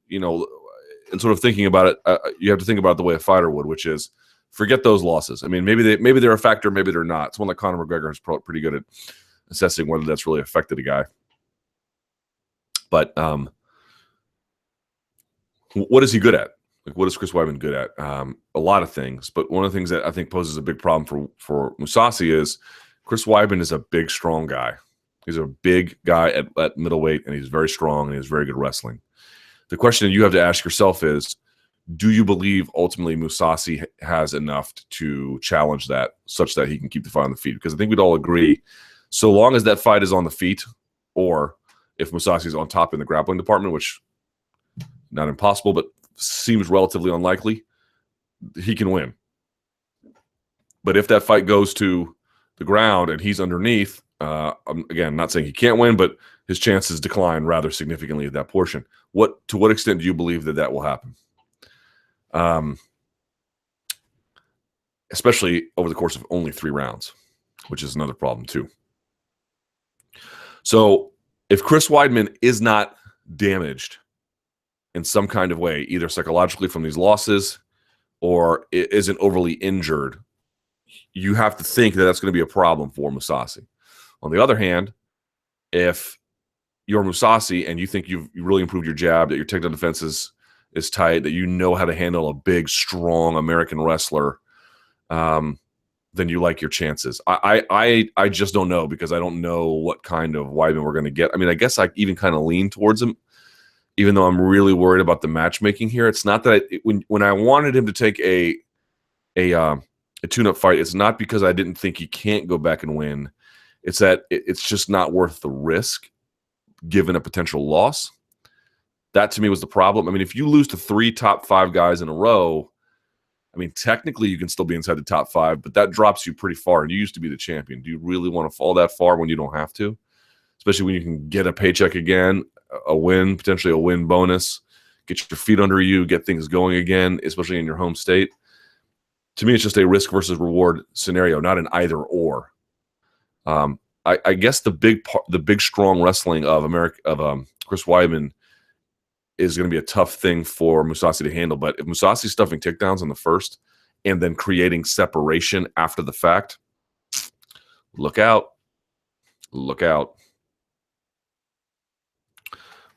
and sort of thinking about it, you have to think about it the way a fighter would, which is forget those losses. I mean, maybe they're a factor, maybe they're not. It's one like Conor McGregor is pretty good at assessing whether that's really affected a guy. But what is he good at? Like, what is Chris Weidman good at? A lot of things, but one of the things that I think poses a big problem for Mousasi is Chris Weidman is a big, strong guy. He's a big guy at middleweight, and he's very strong, and he has very good wrestling. The question you have to ask yourself is, do you believe ultimately Mousasi has enough to challenge that such that he can keep the fight on the feet? Because I think we'd all agree, so long as that fight is on the feet, or if Mousasi is on top in the grappling department, which not impossible, but seems relatively unlikely, he can win. But if that fight goes to the ground and he's underneath, again, not saying he can't win, but his chances decline rather significantly at that portion. To what extent do you believe that will happen? Especially over the course of only 3 rounds, which is another problem too. So if Chris Weidman is not damaged in some kind of way, either psychologically from these losses or isn't overly injured, you have to think that that's going to be a problem for Mousasi. On the other hand, if you're Mousasi and you think you really improved your jab, that your takedown defense is tight, that you know how to handle a big, strong American wrestler, then you like your chances. I just don't know, because I don't know what kind of Weidman we're going to get. I mean, I guess I even kind of lean towards him, even though I'm really worried about the matchmaking here. It's not that when I wanted him to take a tune-up fight, it's not because I didn't think he can't go back and win. It's that it's just not worth the risk given a potential loss. That to me was the problem. I mean, if you lose to 3 top 5 guys in a row, I mean, technically you can still be inside the top 5, but that drops you pretty far. And you used to be the champion. Do you really want to fall that far when you don't have to? Especially when you can get a paycheck again, a win, potentially a win bonus, get your feet under you, get things going again, especially in your home state. To me, it's just a risk versus reward scenario, not an either or. I guess the big strong wrestling of Chris Weidman is going to be a tough thing for Mousasi to handle. But if Mousasi's stuffing takedowns on the first and then creating separation after the fact, look out. Look out.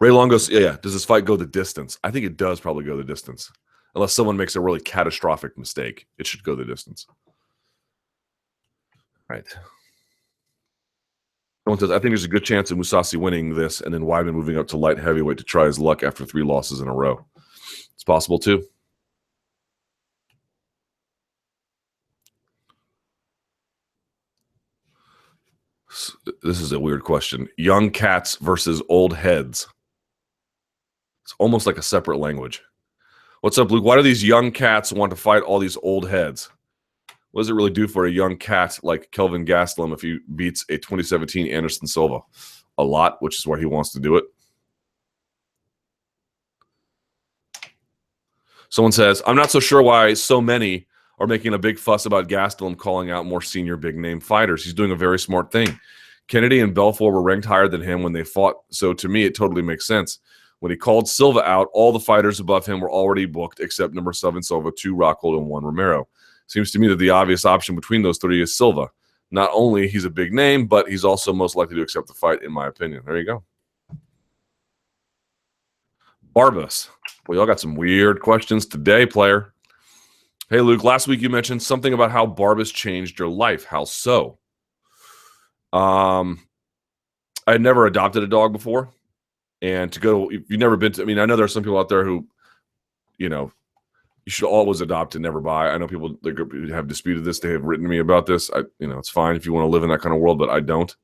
Ray Long goes, yeah, does this fight go the distance? I think it does probably go the distance. Unless someone makes a really catastrophic mistake, it should go the distance. Right. Someone says, I think there's a good chance of Mousasi winning this and then Weidman moving up to light heavyweight to try his luck after 3 losses in a row. It's possible too. This is a weird question. Young cats versus old heads. It's almost like a separate language. What's up, Luke? Why do these young cats want to fight all these old heads? What does it really do for a young cat like Kelvin Gastelum if he beats a 2017 Anderson Silva? A lot, which is why he wants to do it. Someone says, I'm not so sure why so many are making a big fuss about Gastelum calling out more senior big-name fighters. He's doing a very smart thing. Kennedy and Belfort were ranked higher than him when they fought, so to me, it totally makes sense. When he called Silva out, all the fighters above him were already booked except number 7 Silva, 2 Rockhold, and 1 Romero. Seems to me that the obvious option between those 3 is Silva. Not only he's a big name, but he's also most likely to accept the fight, in my opinion. There you go. Barbas. Well, y'all got some weird questions today, player. Hey, Luke, last week you mentioned something about how Barbas changed your life. How so? I had never adopted a dog before. And to go, if you've never been to, I mean, I know there are some people out there who, you you should always adopt and never buy. I know people that have disputed this. They have written to me about this. It's fine if you want to live in that kind of world, but I don't.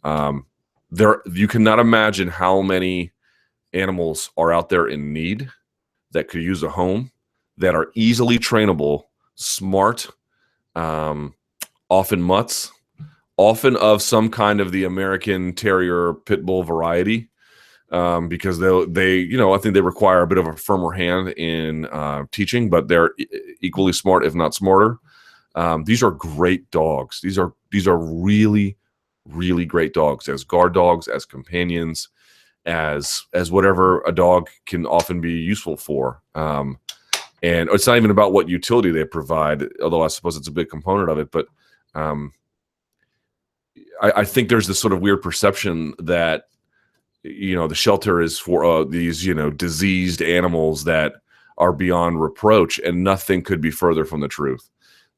You cannot imagine how many animals are out there in need that could use a home, that are easily trainable, smart, often mutts, often of some kind of the American Terrier Pit Bull variety, because I think they require a bit of a firmer hand in teaching, but they're equally smart, if not smarter. These are great dogs. These are really, really great dogs as guard dogs, as companions, as whatever a dog can often be useful for. And it's not even about what utility they provide, although I suppose it's a big component of it. But I think there's this sort of weird perception that, the shelter is for these, diseased animals that are beyond reproach, and nothing could be further from the truth.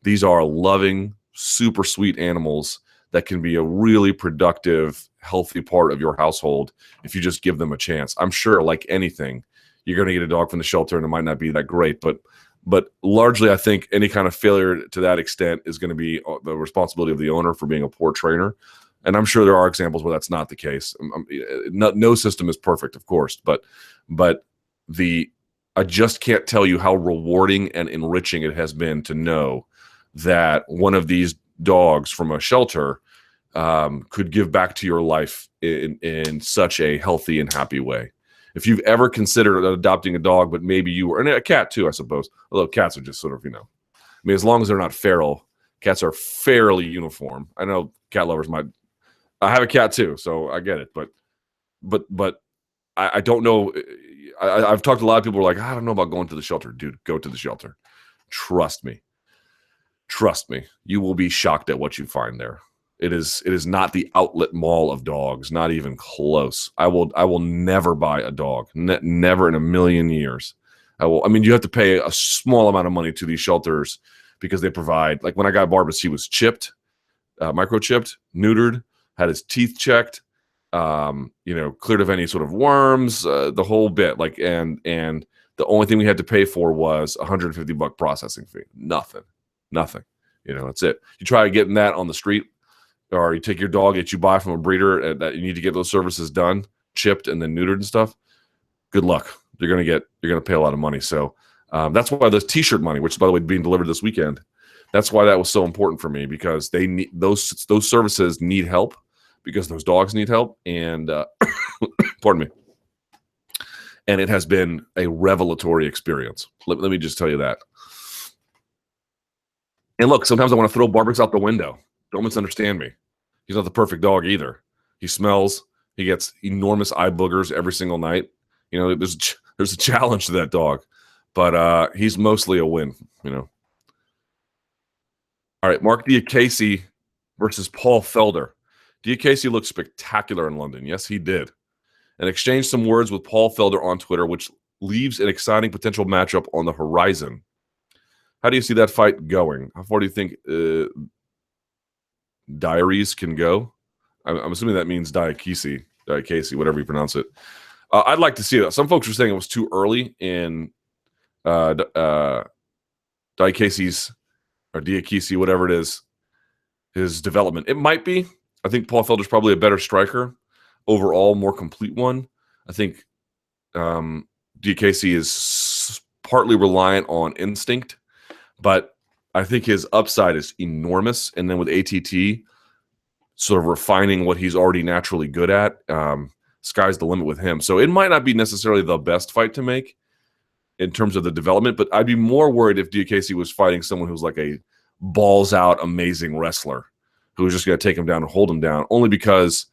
These are loving, super sweet animals that can be a really productive, healthy part of your household if you just give them a chance. I'm sure, like anything, you're going to get a dog from the shelter and it might not be that great, but largely I think any kind of failure to that extent is going to be the responsibility of the owner for being a poor trainer. And I'm sure there are examples where that's not the case. No system is perfect, of course, but I just can't tell you how rewarding and enriching it has been to know that one of these dogs from a shelter could give back to your life in such a healthy and happy way. If you've ever considered adopting a dog, but maybe you were, and a cat too, I suppose, although cats are just sort of, as long as they're not feral, cats are fairly uniform. I know cat lovers might. I have a cat too, so I get it, but I don't know. I've talked to a lot of people who are like, I don't know about going to the shelter. Dude, go to the shelter. Trust me. You will be shocked at what you find there. It is not the outlet mall of dogs, not even close. I will never buy a dog, never in a million years. You have to pay a small amount of money to these shelters because they provide, like when I got Barbas, he was chipped, microchipped, neutered, had his teeth checked, cleared of any sort of worms, the whole bit. Like, and the only thing we had to pay for was $150 processing fee. Nothing. That's it. You try getting that on the street, or you take your dog that you buy from a breeder that you need to get those services done, chipped and then neutered and stuff. Good luck. You're gonna pay a lot of money. So that's why the T-shirt money, which is, by the way, being delivered this weekend, that's why that was so important for me, because they need those services need help, because those dogs need help, and pardon me. And it has been a revelatory experience. Let me just tell you that. And look, sometimes I want to throw Barbix out the window. Don't misunderstand me. He's not the perfect dog either. He smells. He gets enormous eye boogers every single night. There's a challenge to that dog, but he's mostly a win. All right, Mark Diakese versus Paul Felder. Diakese looked spectacular in London. Yes, he did. And exchanged some words with Paul Felder on Twitter, which leaves an exciting potential matchup on the horizon. How do you see that fight going? How far do you think diaries can go? I'm assuming that means Diakese, whatever you pronounce it. I'd like to see that. Some folks were saying it was too early in Diakese's, or Diakese, whatever it is, his development. It might be. I think Paul Felder's probably a better striker overall, more complete one. I think Diakese is partly reliant on instinct, but I think his upside is enormous. And then with ATT sort of refining what he's already naturally good at, sky's the limit with him. So it might not be necessarily the best fight to make in terms of the development, but I'd be more worried if Diakese was fighting someone who's like a balls out amazing wrestler who's just going to take him down and hold him down, only because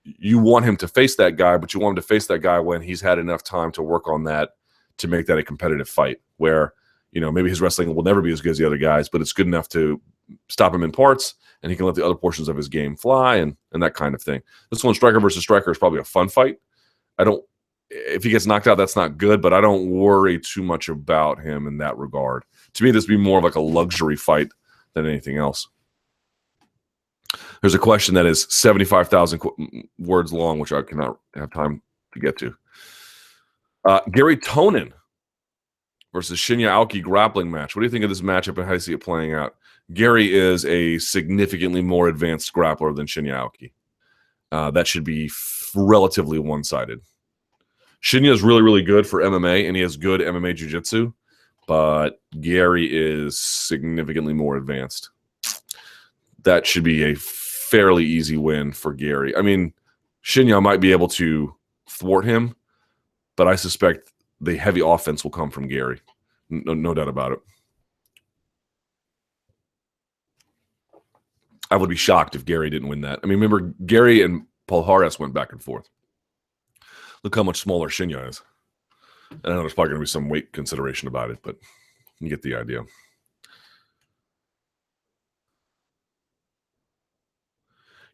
you want him to face that guy, but you want him to face that guy when he's had enough time to work on that to make that a competitive fight where, maybe his wrestling will never be as good as the other guys, but it's good enough to stop him in parts, and he can let the other portions of his game fly and that kind of thing. This one, striker versus striker, is probably a fun fight. If he gets knocked out, that's not good, but I don't worry too much about him in that regard. To me, this would be more of like a luxury fight than anything else. There's a question that is 75,000 words long, which I cannot have time to get to. Gary Tonin versus Shinya Aoki grappling match. What do you think of this matchup and how do you see it playing out? Gary is a significantly more advanced grappler than Shinya Aoki. That should be relatively one-sided. Shinya is really, really good for MMA, and he has good MMA jiu-jitsu, but Gary is significantly more advanced. That should be a fairly easy win for Gary. I mean, Shinya might be able to thwart him, but I suspect the heavy offense will come from Gary. No doubt about it. I would be shocked if Gary didn't win that. I mean, remember, Gary and Paul Harris went back and forth. Look how much smaller Shinya is. And I know there's probably going to be some weight consideration about it, but you get the idea.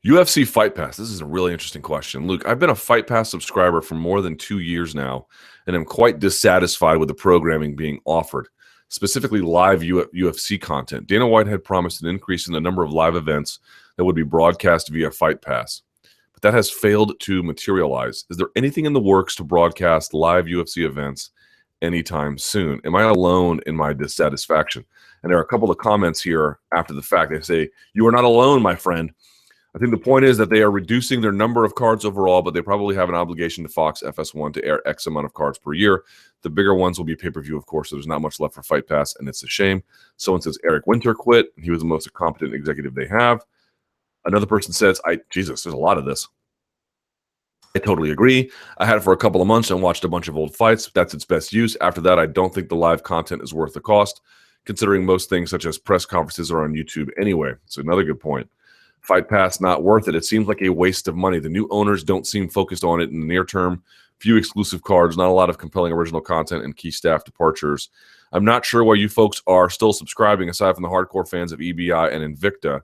UFC Fight Pass. This is a really interesting question. Luke, I've been a Fight Pass subscriber for more than 2 years now, and I'm quite dissatisfied with the programming being offered, specifically live UFC content. Dana White had promised an increase in the number of live events that would be broadcast via Fight Pass, but that has failed to materialize. Is there anything in the works to broadcast live UFC events anytime soon? Am I alone in my dissatisfaction? And there are a couple of comments here after the fact. They say, "You are not alone, my friend. I think the point is that they are reducing their number of cards overall, but they probably have an obligation to Fox FS1 to air X amount of cards per year. The bigger ones will be pay-per-view, of course, so there's not much left for Fight Pass, and it's a shame." Someone says Eric Winter quit. He was the most competent executive they have. Another person says, Jesus, there's a lot of this. I totally agree. I had it for a couple of months and watched a bunch of old fights. That's its best use. After that, I don't think the live content is worth the cost, considering most things such as press conferences are on YouTube anyway. So another good point. Fight Pass, not worth it. It seems like a waste of money. The new owners don't seem focused on it in the near term. Few exclusive cards, not a lot of compelling original content, and key staff departures. I'm not sure why you folks are still subscribing, aside from the hardcore fans of EBI and Invicta.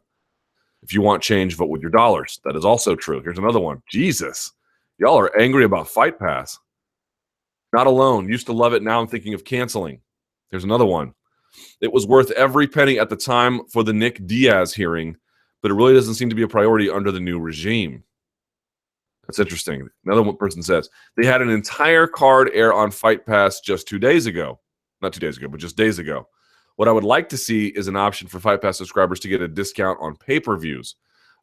If you want change, vote with your dollars. That is also true. Here's another one. Jesus. Y'all are angry about Fight Pass. Not alone. Used to love it. Now I'm thinking of canceling. Here's another one. It was worth every penny at the time for the Nick Diaz hearing, but it really doesn't seem to be a priority under the new regime. That's interesting. Another one person says, they had an entire card air on Fight Pass just 2 days ago. Not 2 days ago, but just days ago. What I would like to see is an option for Fight Pass subscribers to get a discount on pay-per-views.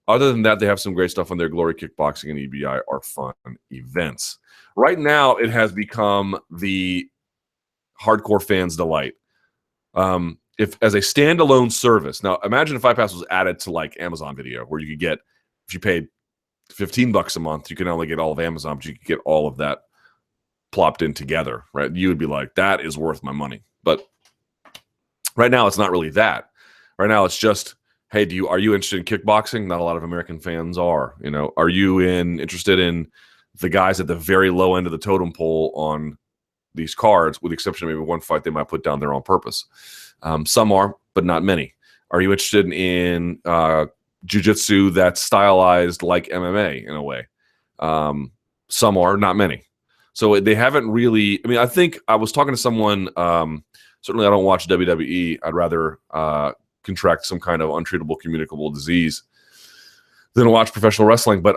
Other than that, they have some great stuff on there. Glory Kickboxing and EBI are fun events. Right now, it has become the hardcore fans' delight. If as a standalone service, now imagine if Fight Pass was added to like Amazon Video, where you could get, if you paid $15 a month, you can only get all of Amazon, but you could get all of that plopped in together, right? You would be like, that is worth my money. But right now, it's not really that. Right now, it's just, hey, are you interested in kickboxing? Not a lot of American fans are. You know, are you interested in the guys at the very low end of the totem pole on these cards, with the exception of maybe one fight they might put down there on purpose? Some are, but not many. Are you interested in jiu-jitsu that's stylized like MMA in a way? Some are, not many. So they haven't really. I mean, I think I was talking to someone. Certainly, I don't watch WWE. I'd rather contract some kind of untreatable communicable disease than watch professional wrestling. But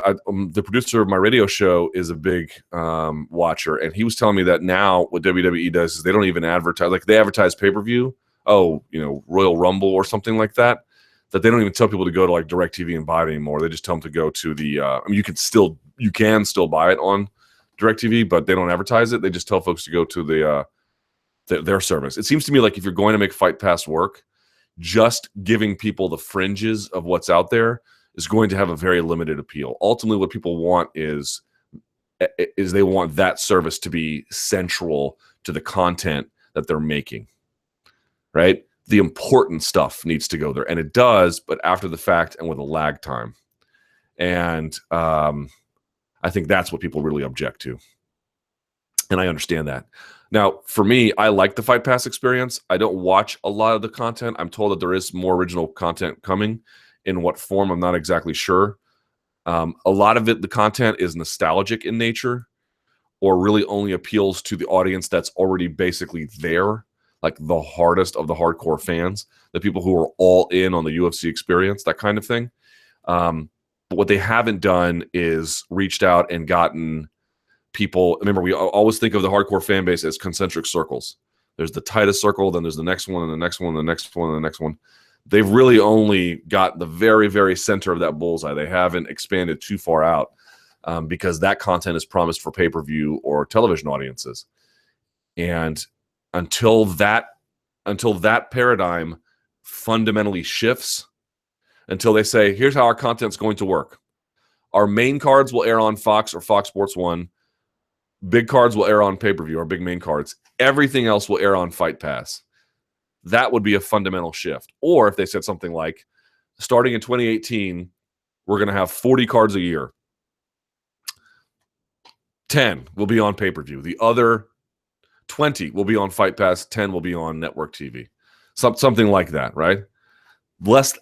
the producer of my radio show is a big watcher, and he was telling me that now what WWE does is they don't even advertise. Like, they advertise pay-per-view. Oh, Royal Rumble or something like that. That they don't even tell people to go to like DirecTV and buy it anymore. They just tell them to go to the. I mean, you can still buy it on DirecTV, but they don't advertise it. They just tell folks to go to their service. It seems to me like if you're going to make Fight Pass work, just giving people the fringes of what's out there is going to have a very limited appeal. Ultimately, what people want is they want that service to be central to the content that they're making, right? The important stuff needs to go there, and it does, but after the fact and with a lag time. And I think that's what people really object to, and I understand that. Now, for me, I like the Fight Pass experience. I don't watch a lot of the content. I'm told that there is more original content coming. In what form, I'm not exactly sure. A lot of it, the content is nostalgic in nature, or really only appeals to the audience that's already basically there, like the hardest of the hardcore fans, the people who are all in on the UFC experience, that kind of thing. But what they haven't done is reached out and gotten people. Remember, we always think of the hardcore fan base as concentric circles. There's the tightest circle, then there's the next one, and the next one, and the next one, and the next one. They've really only got the very, very center of that bullseye. They haven't expanded too far out because that content is promised for pay-per-view or television audiences. And until that paradigm fundamentally shifts, until they say, here's how our content's going to work. Our main cards will air on Fox or Fox Sports 1. Big cards will air on pay-per-view, our big main cards. Everything else will air on Fight Pass. That would be a fundamental shift. Or if they said something like, starting in 2018, we're going to have 40 cards a year. 10 will be on pay-per-view. The other 20 will be on Fight Pass. 10 will be on network TV. Something like that, right?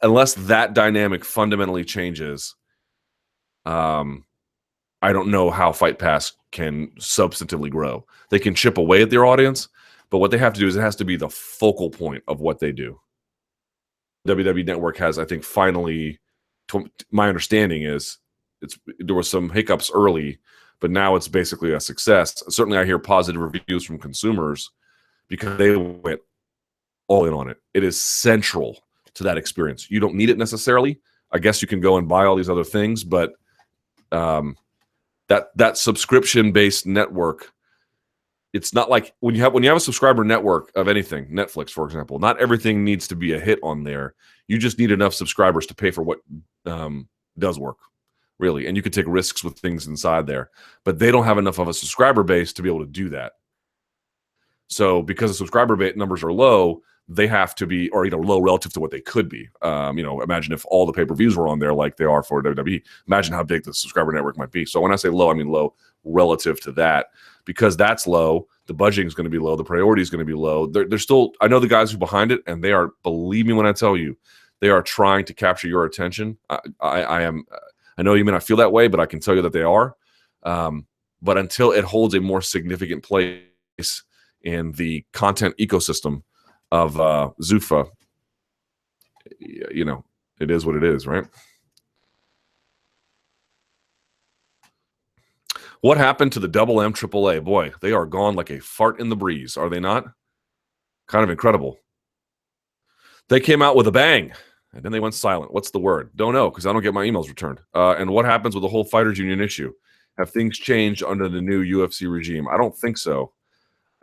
Unless that dynamic fundamentally changes, I don't know how Fight Pass can substantively grow. They can chip away at their audience, but what they have to do is it has to be the focal point of what they do. WWE Network has, I think, finally, my understanding is there was some hiccups early, but now it's basically a success. Certainly I hear positive reviews from consumers because they went all in on it. It is central to that experience. You don't need it necessarily. I guess you can go and buy all these other things, but that subscription-based network, it's not like when you have a subscriber network of anything, Netflix, for example, not everything needs to be a hit on there. You just need enough subscribers to pay for what does work, really. And you can take risks with things inside there. But they don't have enough of a subscriber base to be able to do that. So because the subscriber base numbers are low, they have to be, or low relative to what they could be. Imagine if all the pay-per-views were on there like they are for WWE. Imagine how big the subscriber network might be. So when I say low, I mean low relative to that. Because that's low, the budgeting is going to be low, the priority is going to be low. They're still, I know the guys who are behind it, and they are, believe me when I tell you, they are trying to capture your attention. I know you may not feel that way, but I can tell you that they are. But until it holds a more significant place in the content ecosystem of Zuffa, it is what it is, right? What happened to the Double M AAA? Boy, they are gone like a fart in the breeze, are they not? Kind of incredible. They came out with a bang, and then they went silent. What's the word? Don't know, because I don't get my emails returned. And what happens with the whole Fighters Union issue? Have things changed under the new UFC regime? I don't think so.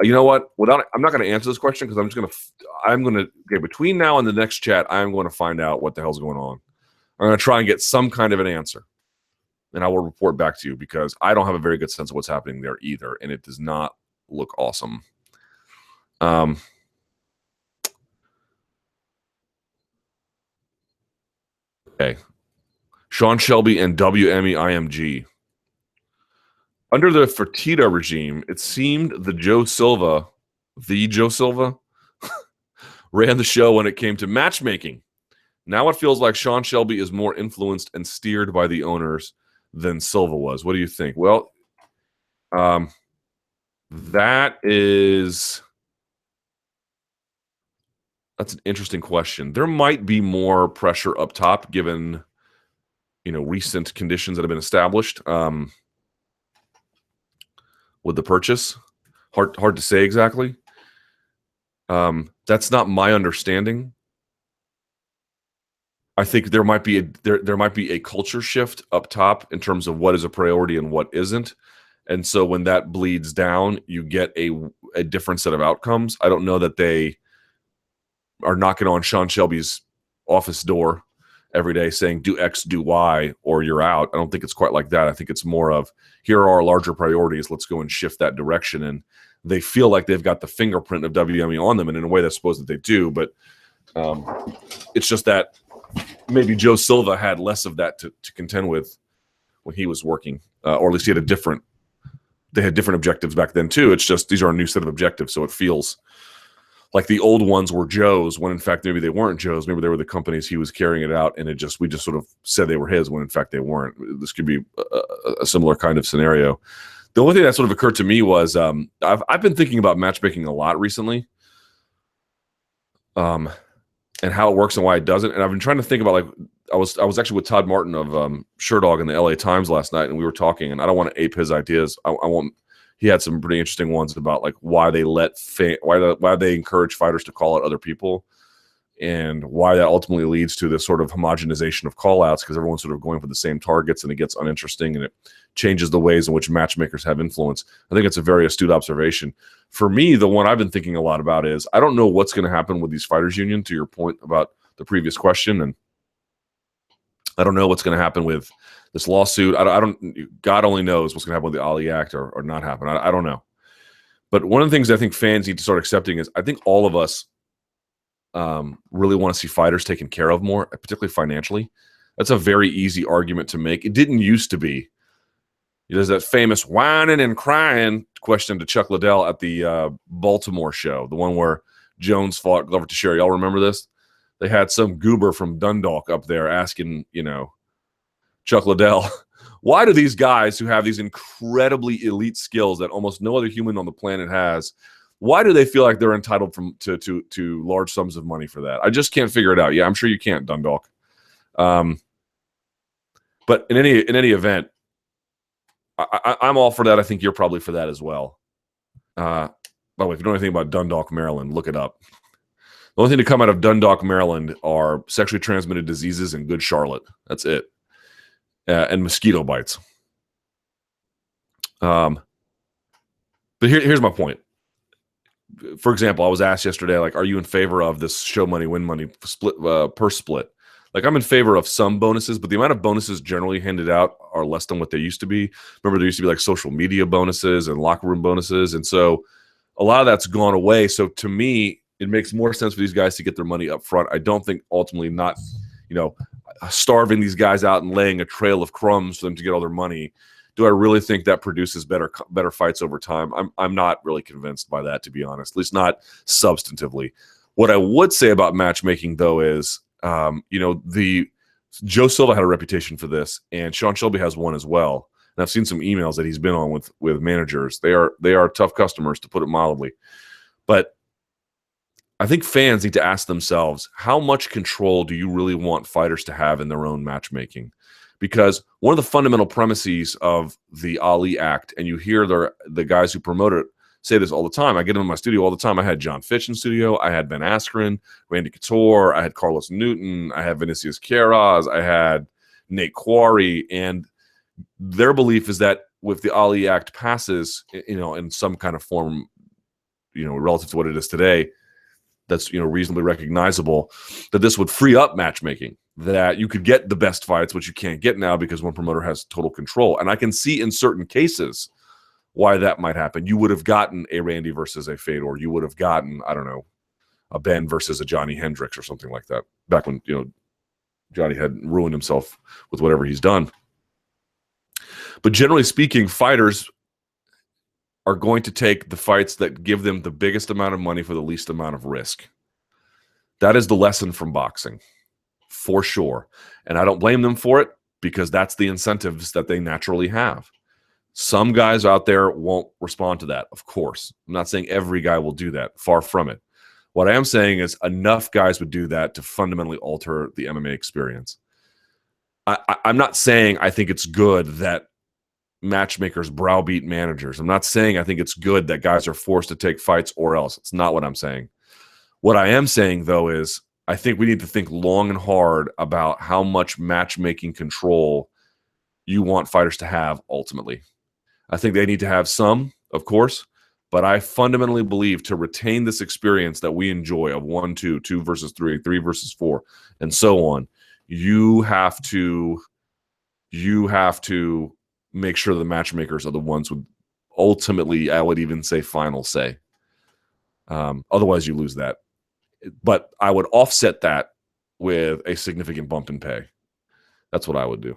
You know what? I'm not going to answer this question because between now and the next chat, I'm going to find out what the hell's going on. I'm going to try and get some kind of an answer. And I will report back to you because I don't have a very good sense of what's happening there either. And it does not look awesome. Okay. Sean Shelby and WME IMG. Under the Fertitta regime, it seemed Joe Silva, ran the show when it came to matchmaking. Now it feels like Sean Shelby is more influenced and steered by the owners than Silva was. What do you think? Well, that's an interesting question. There might be more pressure up top given, recent conditions that have been established with the purchase. Hard to say exactly. That's not my understanding. I think there might be a culture shift up top in terms of what is a priority and what isn't. And so when that bleeds down, you get a different set of outcomes. I don't know that they are knocking on Sean Shelby's office door every day saying, do X, do Y, or you're out. I don't think it's quite like that. I think it's more of, here are our larger priorities. Let's go and shift that direction. And they feel like they've got the fingerprint of WME on them. And in a way, that's supposed that they do. But it's just that maybe Joe Silva had less of that to contend with when he was working, or at least they had different objectives back then too. It's just, these are a new set of objectives. So it feels like the old ones were Joe's when in fact, maybe they weren't Joe's. Maybe they were the companies he was carrying it out. And we just sort of said they were his when in fact they weren't. This could be a similar kind of scenario. The only thing that sort of occurred to me was I've been thinking about matchmaking a lot recently. And how it works and why it doesn't. And I've been trying to think about, I was actually with Todd Martin of Sherdog in the LA Times last night, and we were talking, and I don't want to ape his ideas. I won't, he had some pretty interesting ones about like why they why they encourage fighters to call out other people, and why that ultimately leads to this sort of homogenization of call outs because everyone's sort of going for the same targets, and it gets uninteresting and it changes the ways in which matchmakers have influence. I think it's a very astute observation. For me, the one I've been thinking a lot about is I don't know what's going to happen with these fighters union, to your point about the previous question, and I don't know what's going to happen with this lawsuit. I don't. God only knows what's going to happen with the Ali Act or not happen. I don't know. But one of the things I think fans need to start accepting is I think all of us really want to see fighters taken care of more, particularly financially. That's a very easy argument to make. It didn't used to be. There's that famous whining and crying question to Chuck Liddell at the Baltimore show, the one where Jones fought Glover Teixeira. Y'all remember this? They had some goober from Dundalk up there asking, Chuck Liddell, why do these guys who have these incredibly elite skills that almost no other human on the planet has, why do they feel like they're entitled to large sums of money for that? I just can't figure it out. Yeah, I'm sure you can't, Dundalk. But in any event, I'm all for that. I think you're probably for that as well. By the way, if you know anything about Dundalk, Maryland, look it up. The only thing to come out of Dundalk, Maryland are sexually transmitted diseases and Good Charlotte. That's it. And mosquito bites. But here's my point. For example, I was asked yesterday, like, are you in favor of this show money, win money split, purse split? Like, I'm in favor of some bonuses, but the amount of bonuses generally handed out are less than what they used to be. Remember, there used to be like social media bonuses and locker room bonuses. And so a lot of that's gone away. So to me, it makes more sense for these guys to get their money up front. I don't think ultimately not, starving these guys out and laying a trail of crumbs for them to get all their money. Do I really think that produces better fights over time? I'm not really convinced by that, to be honest, at least not substantively. What I would say about matchmaking, though, is, the Joe Silva had a reputation for this, and Sean Shelby has one as well. And I've seen some emails that he's been on with managers. They are tough customers, to put it mildly. But I think fans need to ask themselves, how much control do you really want fighters to have in their own matchmaking? Because one of the fundamental premises of the Ali Act, and you hear the guys who promote it say this all the time. I get them in my studio all the time. I had John Fitch in studio. I had Ben Askren, Randy Couture. I had Carlos Newton. I had Vinicius Queiroz. I had Nate Quarry. And their belief is that if the Ali Act passes, in some kind of form, relative to what it is today, that's reasonably recognizable, that this would free up matchmaking, that you could get the best fights, which you can't get now because one promoter has total control. And I can see in certain cases why that might happen. You would have gotten a Randy versus a Fedor. You would have gotten, I don't know, a Ben versus a Johnny Hendricks or something like that, back when Johnny had ruined himself with whatever he's done. But generally speaking, fighters are going to take the fights that give them the biggest amount of money for the least amount of risk. That is the lesson from boxing, for sure. And I don't blame them for it, because that's the incentives that they naturally have. Some guys out there won't respond to that, of course. I'm not saying every guy will do that. Far from it. What I am saying is enough guys would do that to fundamentally alter the MMA experience. I'm not saying I think it's good that matchmakers browbeat managers. I'm not saying I think it's good that guys are forced to take fights or else. It's not what I'm saying. What I am saying, though, is I think we need to think long and hard about how much matchmaking control you want fighters to have ultimately. I think they need to have some, of course, but I fundamentally believe to retain this experience that we enjoy of 1-2, 2 versus 3, 3 versus 4, and so on, you have to make sure the matchmakers are the ones with ultimately, I would even say, final say. Otherwise, you lose that. But I would offset that with a significant bump in pay. That's what I would do.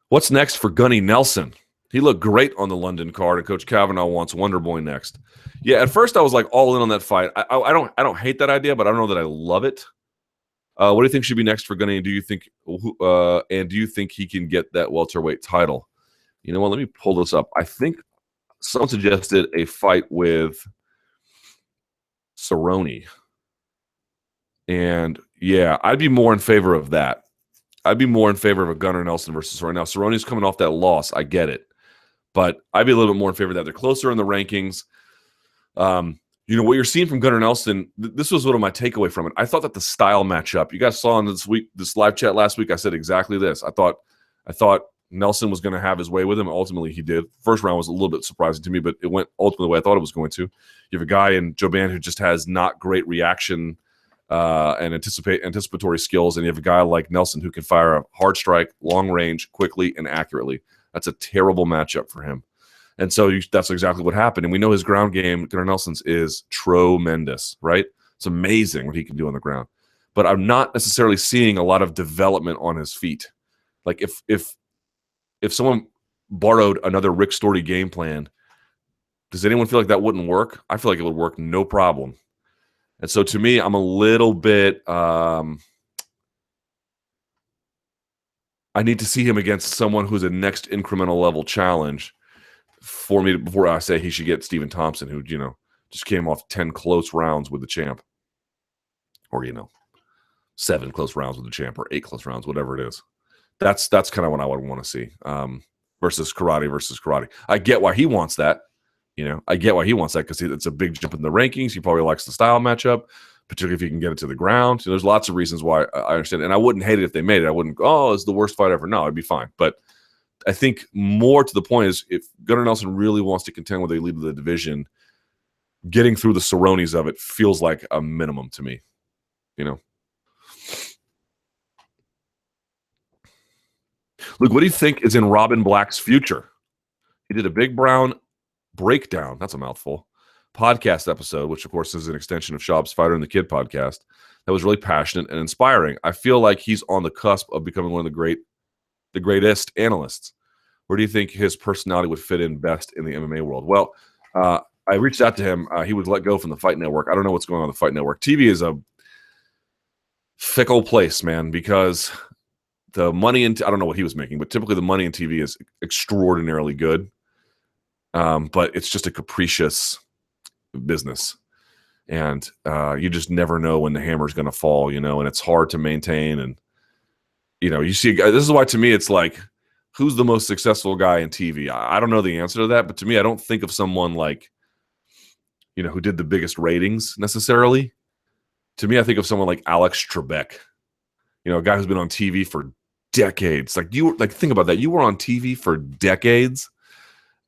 What's next for Gunny Nelson? He looked great on the London card, and Coach Kavanaugh wants Wonder Boy next. Yeah, at first I was like all in on that fight. I don't hate that idea, but I don't know that I love it. What do you think should be next for Gunny? And do you think he can get that welterweight title? You know what? Let me pull this up. I think someone suggested a fight with Cerrone. And yeah, I'd be more in favor of that. I'd be more in favor of a Gunnar Nelson versus Cerrone. Now, Cerrone's coming off that loss. I get it. But I'd be a little bit more in favor of that. They're closer in the rankings. What you're seeing from Gunnar Nelson, this was one of my takeaway from it. I thought that the style matchup, you guys saw in this live chat last week, I said exactly this. I thought Nelson was going to have his way with him. Ultimately, he did. First round was a little bit surprising to me, but it went ultimately the way I thought it was going to. You have a guy in Joban who just has not great reaction and anticipatory skills, and you have a guy like Nelson who can fire a hard strike, long range, quickly and accurately. That's a terrible matchup for him. And so that's exactly what happened. And we know his ground game, Gunnar Nelson's, is tremendous, right? It's amazing what he can do on the ground. But I'm not necessarily seeing a lot of development on his feet. Like if someone borrowed another Rick Storty game plan, does anyone feel like that wouldn't work? I feel like it would work no problem. And so to me, I'm a little bit I need to see him against someone who's a next incremental level challenge for me before I say he should get Stephen Thompson, who, just came off 10 close rounds with the champ. Or, 7 close rounds with the champ, or 8 close rounds, whatever it is. That's kind of what I would want to see versus karate. I get why he wants that. I get why he wants that because it's a big jump in the rankings. He probably likes the style matchup, particularly if he can get it to the ground. There's lots of reasons why I understand. And I wouldn't hate it if they made it. I wouldn't go, it's the worst fight ever. No, I'd be fine. But I think more to the point is if Gunnar Nelson really wants to contend with a lead of the division, getting through the Cerrones of it feels like a minimum to me. Luke, what do you think is in Robin Black's future? He did a Big Brown breakdown. That's a mouthful. Podcast episode, which of course is an extension of Schaub's Fighter and the Kid podcast. That was really passionate and inspiring. I feel like he's on the cusp of becoming one of the greatest analysts. Where do you think his personality would fit in best in the MMA world? Well, I reached out to him. He was let go from the Fight Network. I don't know what's going on in the Fight Network. TV is a fickle place, man, because the money I don't know what he was making, but typically the money in TV is extraordinarily good. But it's just a capricious business. And you just never know when the hammer's going to fall, and it's hard to maintain. And, you see, this is why to me it's like, who's the most successful guy in TV? I don't know the answer to that, but to me, I don't think of someone like, who did the biggest ratings necessarily. To me, I think of someone like Alex Trebek, a guy who's been on TV for decades. Think about that. You were on TV for decades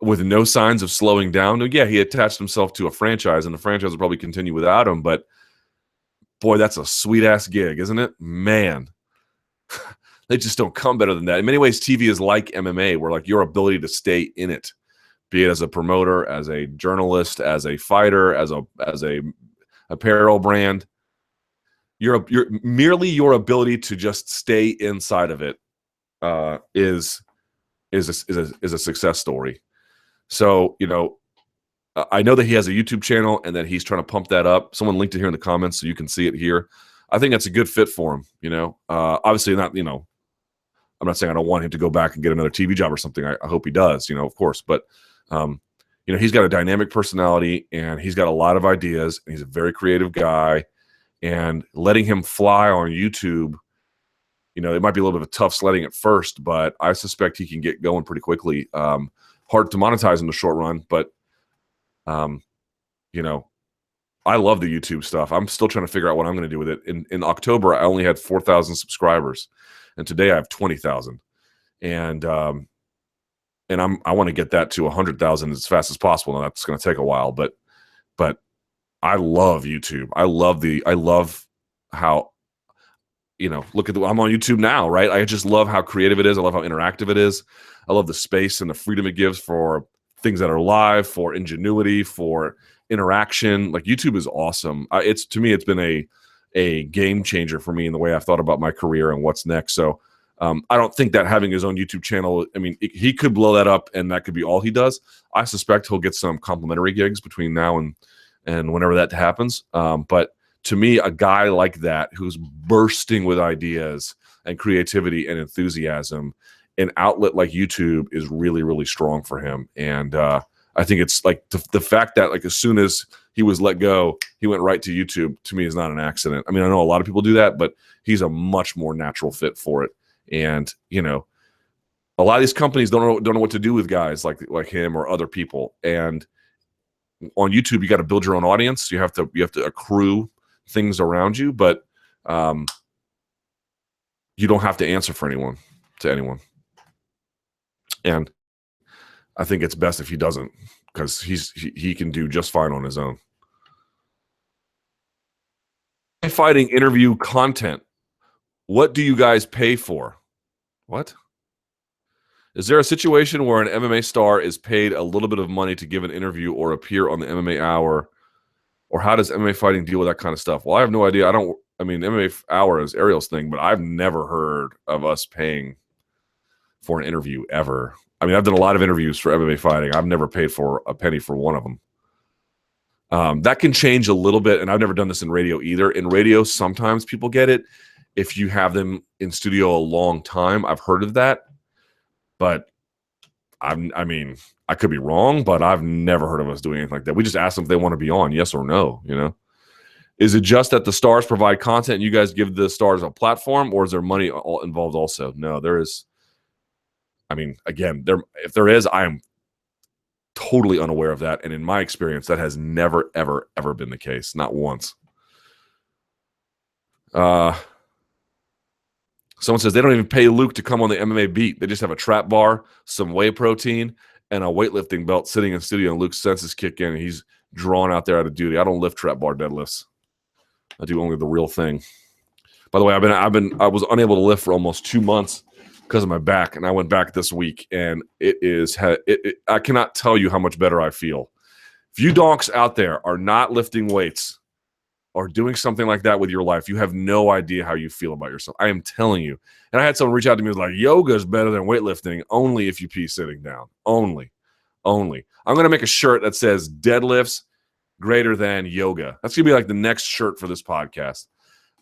with no signs of slowing down. Yeah, he attached himself to a franchise, and the franchise will probably continue without him. But boy, that's a sweet ass gig, isn't it? Man. They just don't come better than that. In many ways, TV is like MMA, where like your ability to stay in it, be it as a promoter, as a journalist, as a fighter, as a apparel brand, your ability to just stay inside of it is a success story. So I know that he has a YouTube channel and that he's trying to pump that up. Someone linked it here in the comments so you can see it here. I think that's a good fit for him. Obviously not. I'm not saying I don't want him to go back and get another TV job or something. I hope he does, of course. But, he's got a dynamic personality and he's got a lot of ideas and he's a very creative guy. And letting him fly on YouTube, it might be a little bit of a tough sledding at first, but I suspect he can get going pretty quickly. Hard to monetize in the short run, but, I love the YouTube stuff. I'm still trying to figure out what I'm going to do with it. In October, I only had 4,000 subscribers. And today I have 20,000, and I want to get that to 100,000 as fast as possible. Now that's going to take a while, but I love YouTube. I love how, look I'm on YouTube now, right? I just love how creative it is. I love how interactive it is. I love the space and the freedom it gives for things that are live, for ingenuity, for interaction. Like YouTube is awesome. To me, it's been a game changer for me in the way I've thought about my career and what's next. So I don't think that having his own YouTube channel, he could blow that up and that could be all he does. I suspect he'll get some complimentary gigs between now and whenever that happens. But to me, a guy like that who's bursting with ideas and creativity and enthusiasm, an outlet like YouTube is really, really strong for him. And I think it's like the fact that like as soon as he was let go, he went right to YouTube, to me is not an accident. I know a lot of people do that, but he's a much more natural fit for it. And, A lot of these companies don't know what to do with guys like him or other people. And on YouTube, you got to build your own audience. You have to accrue things around you, but you don't have to answer for anyone. And I think it's best if he doesn't, because he can do just fine on his own. Fighting interview content. What do you guys pay for? What? Is there a situation where an MMA star is paid a little bit of money to give an interview or appear on the MMA Hour? Or how does MMA fighting deal with that kind of stuff? Well, I have no idea. I mean, MMA Hour is Ariel's thing, but I've never heard of us paying for an interview ever. I mean, I've done a lot of interviews for MMA fighting. I've never paid for a penny for one of them. That can change a little bit, and I've never done this in radio either. In radio, sometimes people get it if you have them in studio a long time. I've heard of that, but I mean, I could be wrong, but I've never heard of us doing anything like that. We just ask them if they want to be on, yes or no, you know? Is it just that the stars provide content and you guys give the stars a platform, or is there money involved also? No, there is. I mean, again, if there is, I am totally unaware of that. And in my experience, that has never, ever, ever been the case. Not once. Someone says they don't even pay Luke to come on the MMA beat. They just have a trap bar, some whey protein, and a weightlifting belt sitting in studio, and Luke's senses kick in, and he's drawn out there out of duty. I don't lift trap bar deadlifts. I do only the real thing. By the way, I was unable to lift for almost 2 months because of my back, and I went back this week, and I cannot tell you how much better I feel. If you donks out there are not lifting weights or doing something like that with your life, you have no idea how you feel about yourself. I am telling you. And I had someone reach out to me and was like, yoga is better than weightlifting only if you pee sitting down. Only. I'm going to make a shirt that says deadlifts greater than yoga. That's going to be like the next shirt for this podcast.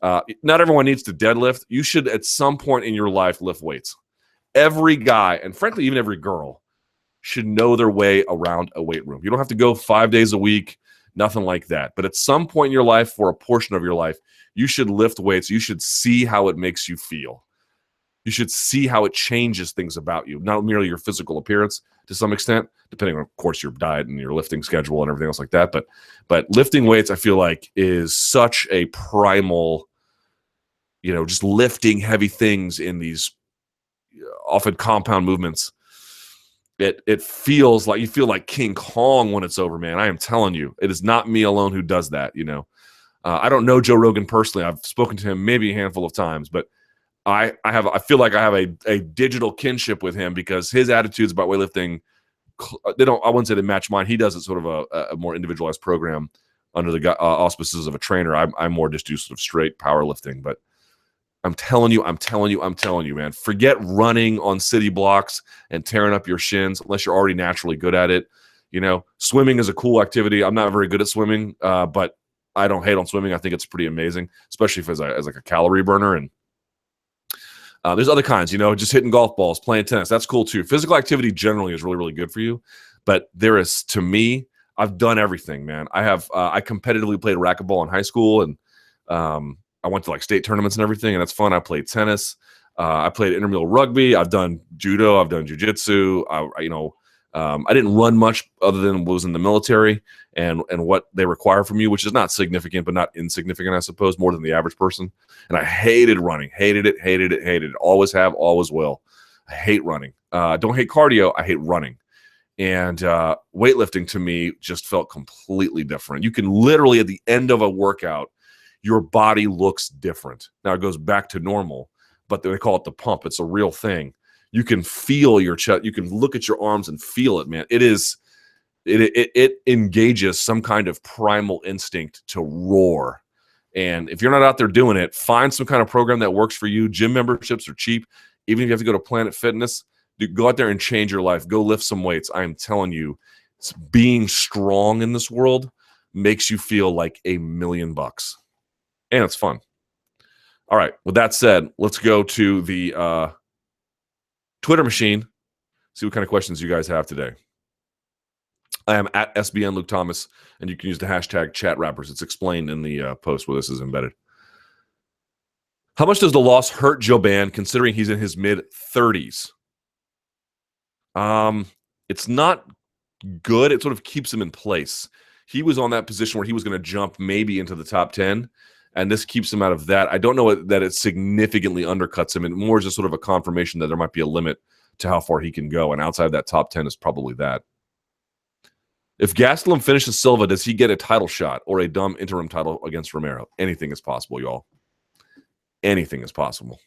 Not everyone needs to deadlift. You should at some point in your life lift weights. Every guy, and frankly, even every girl, should know their way around a weight room. You don't have to go 5 days a week, nothing like that. But at some point in your life, for a portion of your life, you should lift weights. You should see how it makes you feel. You should see how it changes things about you, not merely your physical appearance to some extent, depending on, of course, your diet and your lifting schedule and everything else like that. But lifting weights, I feel like, is such a primal, just lifting heavy things in these often compound movements. It feels like you feel like King Kong when it's over, man. I am telling you, it is not me alone who does that. I don't know Joe Rogan personally. I've spoken to him maybe a handful of times, but I feel like I have a digital kinship with him because his attitudes about weightlifting, I wouldn't say they match mine. He does it sort of a more individualized program under the auspices of a trainer. I'm more just do sort of straight powerlifting, but I'm telling you, man, forget running on city blocks and tearing up your shins unless you're already naturally good at it. Swimming is a cool activity. I'm not very good at swimming, but I don't hate on swimming. I think it's pretty amazing, especially as like a calorie burner. And there's other kinds, just hitting golf balls, playing tennis. That's cool too. Physical activity generally is really, really good for you. But there is, to me, I've done everything, man. I competitively played racquetball in high school, and I went to like state tournaments and everything, and that's fun. I played tennis. I played intramural rugby. I've done judo. I've done jujitsu. I didn't run much other than was in the military and what they require from you, which is not significant, but not insignificant, I suppose, more than the average person. And I hated running. Hated it. Always have, always will. I hate running. Don't hate cardio. I hate running. And weightlifting to me just felt completely different. You can literally, at the end of a workout, your body looks different. Now it goes back to normal, but they call it the pump. It's a real thing. You can feel your chest. You can look at your arms and feel it, man. It engages some kind of primal instinct to roar. And if you're not out there doing it, find some kind of program that works for you. Gym memberships are cheap. Even if you have to go to Planet Fitness, go out there and change your life. Go lift some weights. I am telling you, being strong in this world makes you feel like $1,000,000. And it's fun. All right. With that said, let's go to the Twitter machine, see what kind of questions you guys have today. I am at SBN Luke Thomas, and you can use the hashtag #ChatRappers. It's explained in the post where this is embedded. How much does the loss hurt Joban, considering he's in his mid-30s? It's not good. It sort of keeps him in place. He was on that position where he was going to jump maybe into the top 10, and this keeps him out of that. I don't know that it significantly undercuts him, and more just sort of a confirmation that there might be a limit to how far he can go, and outside that top 10 is probably that. If Gastelum finishes Silva, does he get a title shot or a dumb interim title against Romero? Anything is possible, y'all. Anything is possible.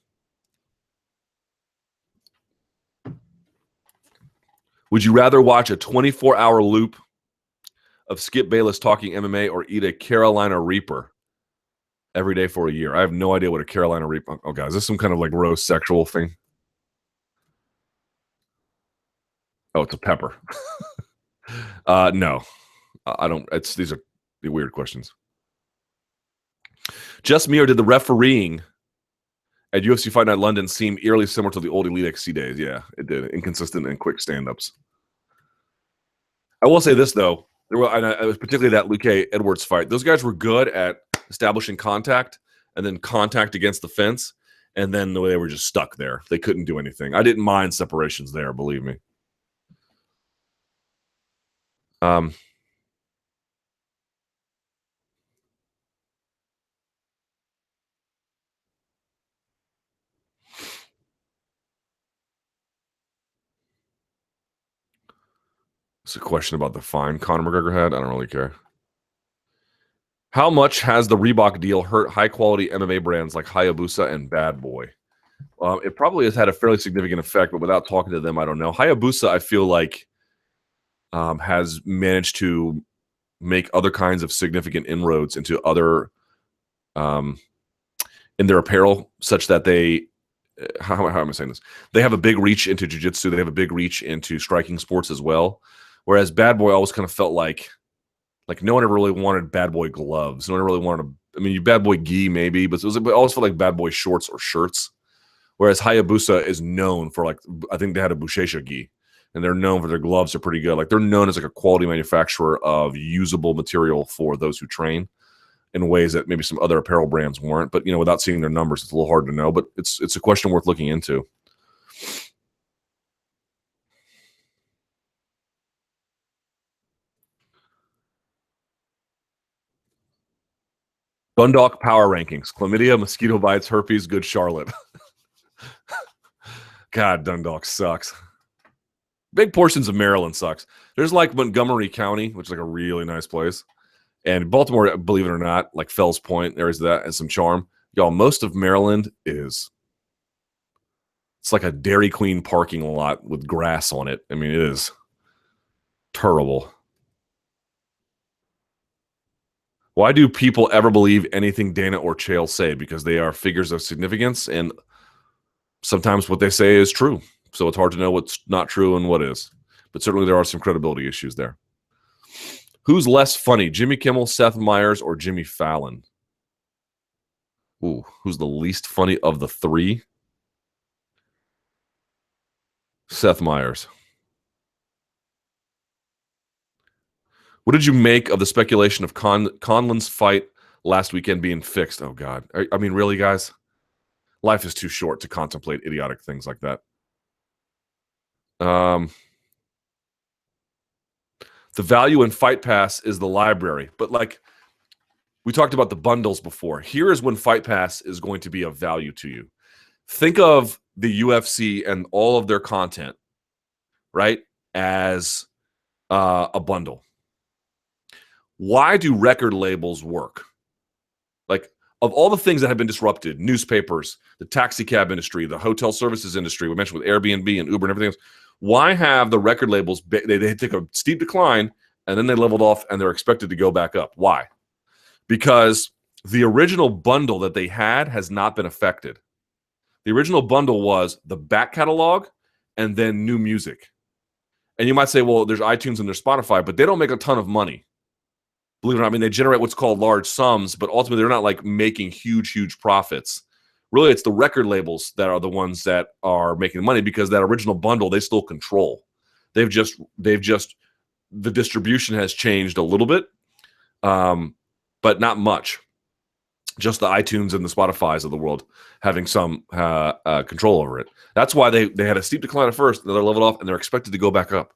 Would you rather watch a 24-hour loop of Skip Bayless talking MMA or eat a Carolina Reaper every day for a year? I have no idea what a Carolina Reaper. Oh, God, is this some kind of like gross sexual thing? Oh, it's a pepper. No, I don't. These are the weird questions. Just me, or did the refereeing at UFC Fight Night London seem eerily similar to the old Elite XC days? Yeah, it did. Inconsistent and quick stand-ups. I will say this, though. There was particularly that Luke Edwards fight. Those guys were good at establishing contact and then contact against the fence, and then they were just stuck there. They couldn't do anything. I didn't mind separations there, believe me. It's a question about the fine Conor McGregor had. I don't really care. How much has the Reebok deal hurt high-quality MMA brands like Hayabusa and Bad Boy? It probably has had a fairly significant effect, but without talking to them, I don't know. Hayabusa, I feel like, has managed to make other kinds of significant inroads into other in their apparel, such that they how am I saying this? They have a big reach into jiu-jitsu. They have a big reach into striking sports as well. Whereas Bad Boy always kind of felt like no one ever really wanted Bad Boy gloves. No one really wanted Bad Boy gi maybe, but it always felt like Bad Boy shorts or shirts. Whereas Hayabusa is known for, like, I think they had a Buchecha gi, and they're known for their gloves are pretty good. Like, they're known as like a quality manufacturer of usable material for those who train in ways that maybe some other apparel brands weren't. But, without seeing their numbers, it's a little hard to know. But it's a question worth looking into. Dundalk power rankings: chlamydia, mosquito bites, herpes, good Charlotte. God, Dundalk sucks. Big portions of Maryland sucks. There's like Montgomery County, which is like a really nice place. And Baltimore, believe it or not, like Fells Point, there's that and some charm. Y'all, most of Maryland it's like a Dairy Queen parking lot with grass on it. I mean, it is terrible. Why do people ever believe anything Dana or Chael say? Because they are figures of significance, and sometimes what they say is true. So it's hard to know what's not true and what is. But certainly there are some credibility issues there. Who's less funny, Jimmy Kimmel, Seth Meyers, or Jimmy Fallon? Ooh, who's the least funny of the three? Seth Meyers. What did you make of the speculation of Conlan's fight last weekend being fixed? Oh, God. I mean, really, guys? Life is too short to contemplate idiotic things like that. The value in Fight Pass is the library. But, like, we talked about the bundles before. Here is when Fight Pass is going to be of value to you. Think of the UFC and all of their content, right, as a bundle. Why do record labels work? Like, of all the things that have been disrupted, newspapers, the taxi cab industry, the hotel services industry, we mentioned with Airbnb and Uber and everything else, why have the record labels, they take a steep decline and then they leveled off and they're expected to go back up? Why? Because the original bundle that they had has not been affected. The original bundle was the back catalog and then new music. And you might say, well, there's iTunes and there's Spotify, but they don't make a ton of money. Believe it or not, I mean, they generate what's called large sums, but ultimately they're not like making huge profits. Really, it's the record labels that are the ones that are making money, because that original bundle they still control. They've just the distribution has changed a little bit, but not much. just the iTunes and the Spotify's of the world having some control over it. That's why they had a steep decline at first, they're leveled off, and they're expected to go back up.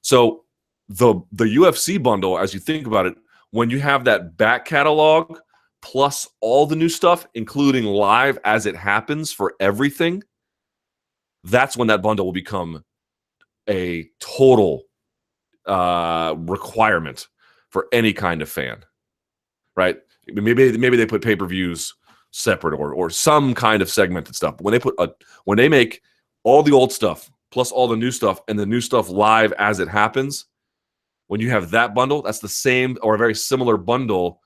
So the UFC bundle, as you think about it, when you have that back catalog plus all the new stuff, including live as it happens for everything, that's when that bundle will become a total requirement for any kind of fan, right? Maybe they put pay-per-views separate or some kind of segmented stuff. But when they make all the old stuff plus all the new stuff and the new stuff live as it happens, when you have that bundle, that's the same or a very similar bundle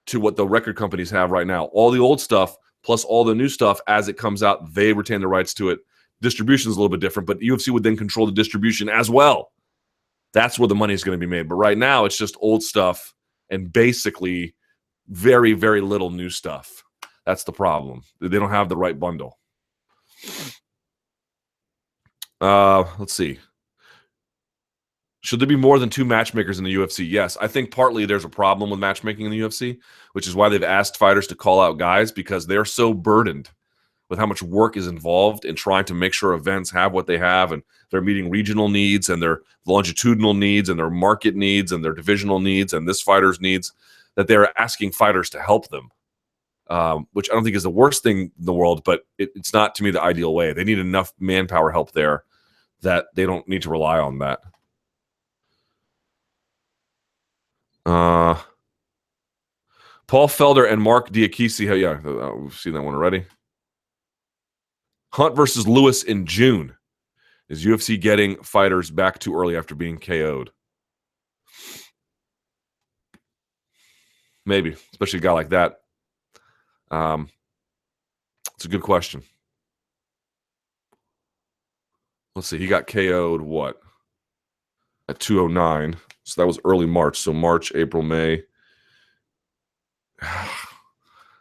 to what the record companies have right now. All the old stuff plus all the new stuff as it comes out, they retain the rights to it. Distribution is a little bit different, but UFC would then control the distribution as well. That's where the money is going to be made. But right now, it's just old stuff and basically very, very little new stuff. That's the problem. They don't have the right bundle. Let's see. Should there be more than 2 matchmakers in the UFC? Yes. I think partly there's a problem with matchmaking in the UFC, which is why they've asked fighters to call out guys, because they're so burdened with how much work is involved in trying to make sure events have what they have, and they're meeting regional needs and their longitudinal needs and their market needs and their divisional needs and this fighter's needs, that they're asking fighters to help them, which I don't think is the worst thing in the world, but it's not, to me, the ideal way. They need enough manpower help there that they don't need to rely on that. Paul Felder and Mark Diakisi. Yeah, we've seen that one already. Hunt versus Lewis in June. Is UFC getting fighters back too early after being KO'd? Maybe, especially a guy like that. It's a good question. Let's see. He got KO'd what? At 209. So that was early March. So March, April, May.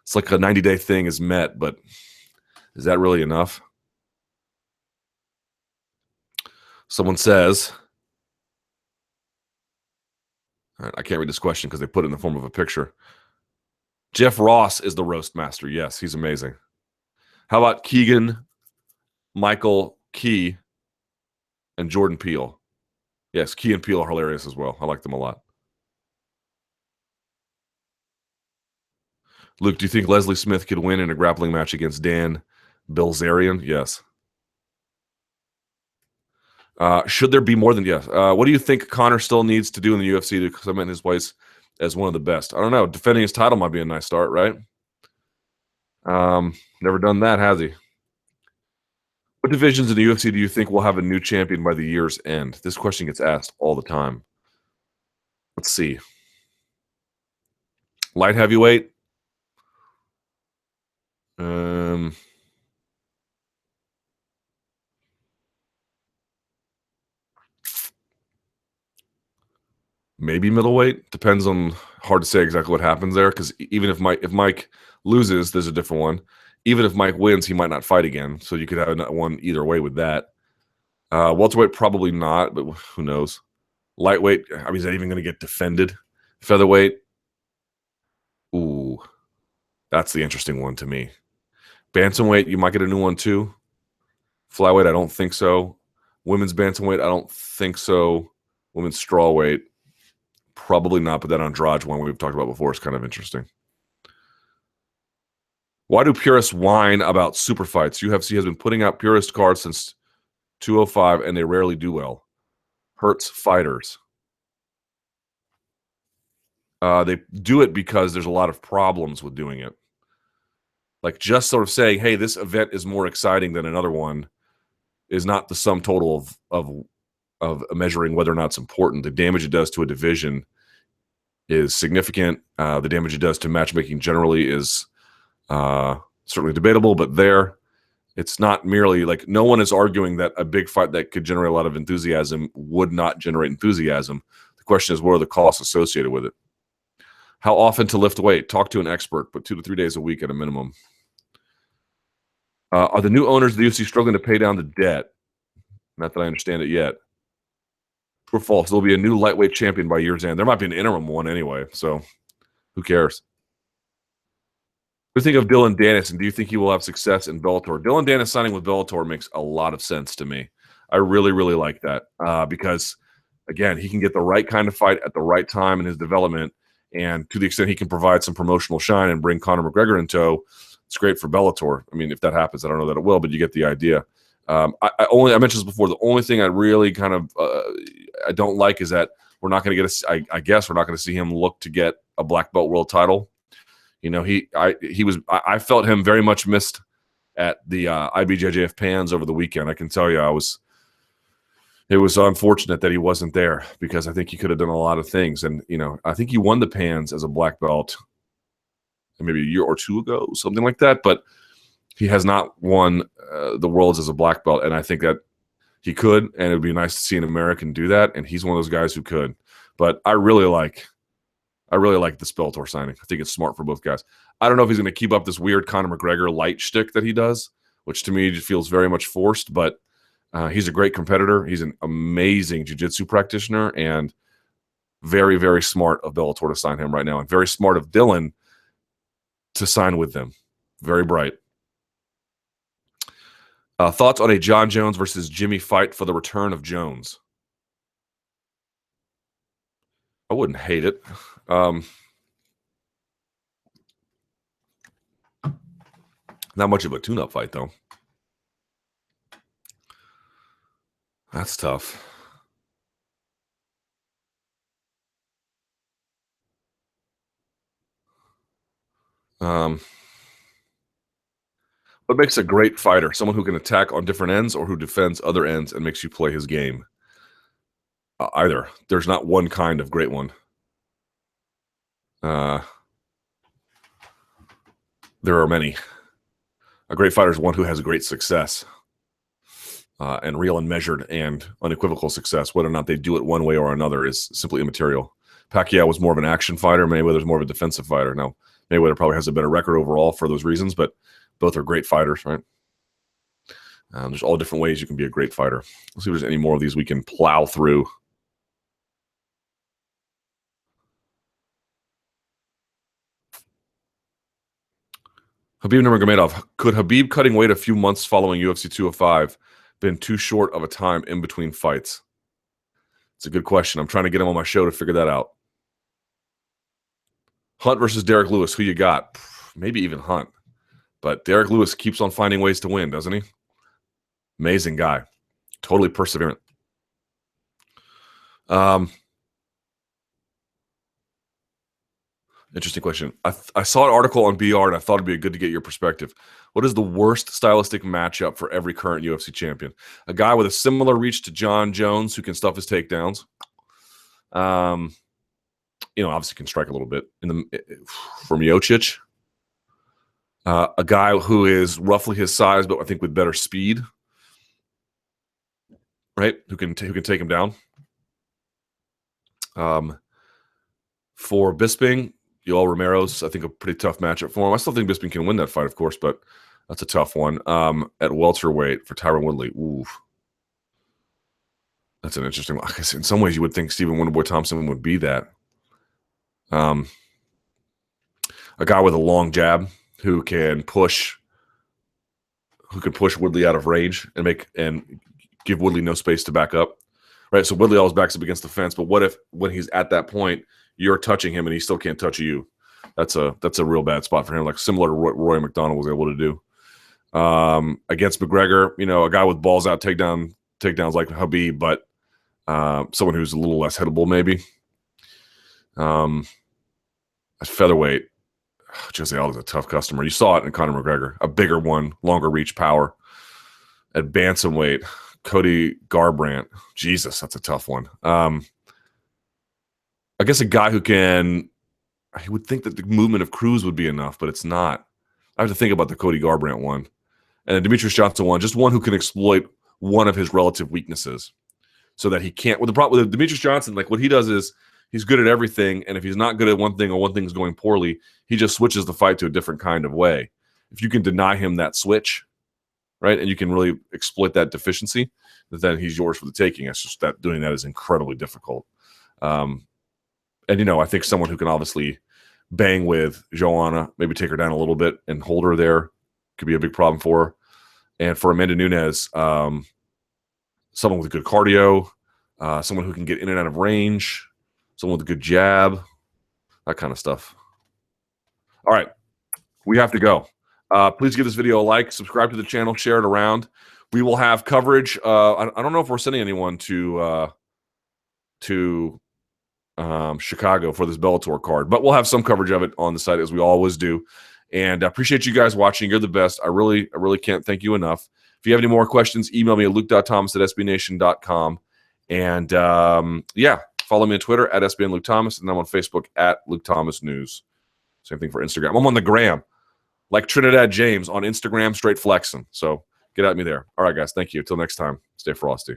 It's like a 90-day thing is met, but is that really enough? Someone says, all right, I can't read this question because they put it in the form of a picture. Jeff Ross is the roast master. Yes, he's amazing. How about Keegan, Michael Key, and Jordan Peele? Yes, Key and Peele are hilarious as well. I like them a lot. Luke, do you think Leslie Smith could win in a grappling match against Dan Bilzerian? Yes. Should there be more than yes? What do you think Conor still needs to do in the UFC to cement his place as one of the best? I don't know. Defending his title might be a nice start, right? Never done that, has he? What divisions in the UFC do you think will have a new champion by the year's end? This question gets asked all the time. Let's see. Light heavyweight. Maybe middleweight. Depends on, hard to say exactly what happens there, because even if Mike loses, there's a different one. Even if Mike wins, he might not fight again. So you could have one either way with that. Welterweight, probably not, but who knows? Lightweight, I mean, is that even going to get defended? Featherweight, ooh, that's the interesting one to me. Bantamweight, you might get a new one too. Flyweight, I don't think so. Women's bantamweight, I don't think so. Women's strawweight, probably not, but that Andrade one we've talked about before is kind of interesting. Why do purists whine about super fights? UFC has been putting out purist cards since 205, and they rarely do well. Hurts fighters. They do it because there's a lot of problems with doing it. Like, just sort of saying, hey, this event is more exciting than another one is not the sum total of measuring whether or not it's important. The damage it does to a division is significant. The damage it does to matchmaking generally is certainly debatable, but it's not merely like, no one is arguing that a big fight that could generate a lot of enthusiasm would not generate enthusiasm. The question is, what are the costs associated with it? How often to lift weight? Talk to an expert, but 2 to 3 days a week at a minimum. Are the new owners of the UFC struggling to pay down the debt? Not that I understand it yet. True or false? There'll be a new lightweight champion by year's end. There might be an interim one anyway, so who cares? What do you think of Dylan Dennis, and do you think he will have success in Bellator? Dylan Dennis signing with Bellator makes a lot of sense to me. I really, really like that because, again, he can get the right kind of fight at the right time in his development, and to the extent he can provide some promotional shine and bring Conor McGregor in tow, it's great for Bellator. I mean, if that happens, I don't know that it will, but you get the idea. I mentioned this before. The only thing I really kind of I don't like is that we're not going to get I guess we're not going to see him look to get a black belt world title. You know, I felt him very much missed at the IBJJF Pans over the weekend. I can tell you, it was unfortunate that he wasn't there because I think he could have done a lot of things. And, you know, I think he won the Pans as a black belt maybe a year or two ago, something like that. But he has not won the Worlds as a black belt. And I think that he could, and it would be nice to see an American do that. And he's one of those guys who could. But I really like this Bellator signing. I think it's smart for both guys. I don't know if he's going to keep up this weird Conor McGregor light shtick that he does, which to me just feels very much forced. But he's a great competitor. He's an amazing jiu-jitsu practitioner and very, very smart of Bellator to sign him right now, and very smart of Dylan to sign with them. Very bright. Thoughts on a John Jones versus Jimmy fight for the return of Jones? I wouldn't hate it. Not much of a tune-up fight, though. That's tough. What makes a great fighter? Someone who can attack on different ends or who defends other ends and makes you play his game? Either. There's not one kind of great one. There are many. A great fighter is one who has great success, and real and measured and unequivocal success. Whether or not they do it one way or another is simply immaterial. Pacquiao was more of an action fighter. Mayweather's more of a defensive fighter. Now, Mayweather probably has a better record overall for those reasons, but both are great fighters, right? There's all different ways you can be a great fighter. Let's see if there's any more of these we can plow through. Habib Nurmagomedov. Could Habib cutting weight a few months following UFC 205 been too short of a time in between fights? It's a good question. I'm trying to get him on my show to figure that out. Hunt versus Derek Lewis. Who you got? Maybe even Hunt. But Derek Lewis keeps on finding ways to win, doesn't he? Amazing guy. Totally perseverant. Interesting question. I saw an article on BR and I thought it'd be good to get your perspective. What is the worst stylistic matchup for every current UFC champion? A guy with a similar reach to John Jones who can stuff his takedowns. Obviously can strike a little bit from Miocic. A guy who is roughly his size, but I think with better speed. Right? Who can take him down. For Bisping, Yoel Romero's, I think, a pretty tough matchup for him. I still think Bisping can win that fight, of course, but that's a tough one. At welterweight for Tyron Woodley, ooh, that's an interesting one. I guess in some ways you would think Stephen Wonderboy Thompson would be that. A guy with a long jab who can push Woodley out of range and give Woodley no space to back up. Right, so Woodley always backs up against the fence, but what if when he's at that point you're touching him and he still can't touch you? That's a real bad spot for him, like similar to what Roy McDonald was able to do. Against McGregor, a guy with balls out takedowns like Habib, but someone who's a little less hittable maybe. At featherweight, Jose Aldo's a tough customer. You saw it in Conor McGregor, a bigger one, longer reach power. At bantamweight, Cody Garbrandt. Jesus, that's a tough one. I guess a guy who can, I would think that the movement of Cruz would be enough, but it's not. I have to think about the Cody Garbrandt one. And the Demetrius Johnson one, just one who can exploit one of his relative weaknesses so that he can't. With the problem with Demetrius Johnson, like what he does is he's good at everything, and if he's not good at one thing or one thing's going poorly, he just switches the fight to a different kind of way. If you can deny him that switch, right, and you can really exploit that deficiency, then he's yours for the taking. It's just that doing that is incredibly difficult. And I think someone who can obviously bang with Joanna, maybe take her down a little bit and hold her there. Could be a big problem for her. And for Amanda Nunes, someone with good cardio, someone who can get in and out of range, someone with a good jab, that kind of stuff. All right, we have to go. Please give this video a like, subscribe to the channel, share it around. We will have coverage. I don't know if we're sending anyone to Chicago for this Bellator card, but we'll have some coverage of it on the site as we always do. And I appreciate you guys watching. You're the best. I really can't thank you enough. If you have any more questions, email me at luke.thomas@sbnation.com. And yeah, follow me on Twitter at SBNLukeThomas, and I'm on Facebook at Luke Thomas News. Same thing for Instagram. I'm on the gram, like Trinidad James on Instagram, straight flexing. So get at me there. All right, guys. Thank you. Until next time, stay frosty.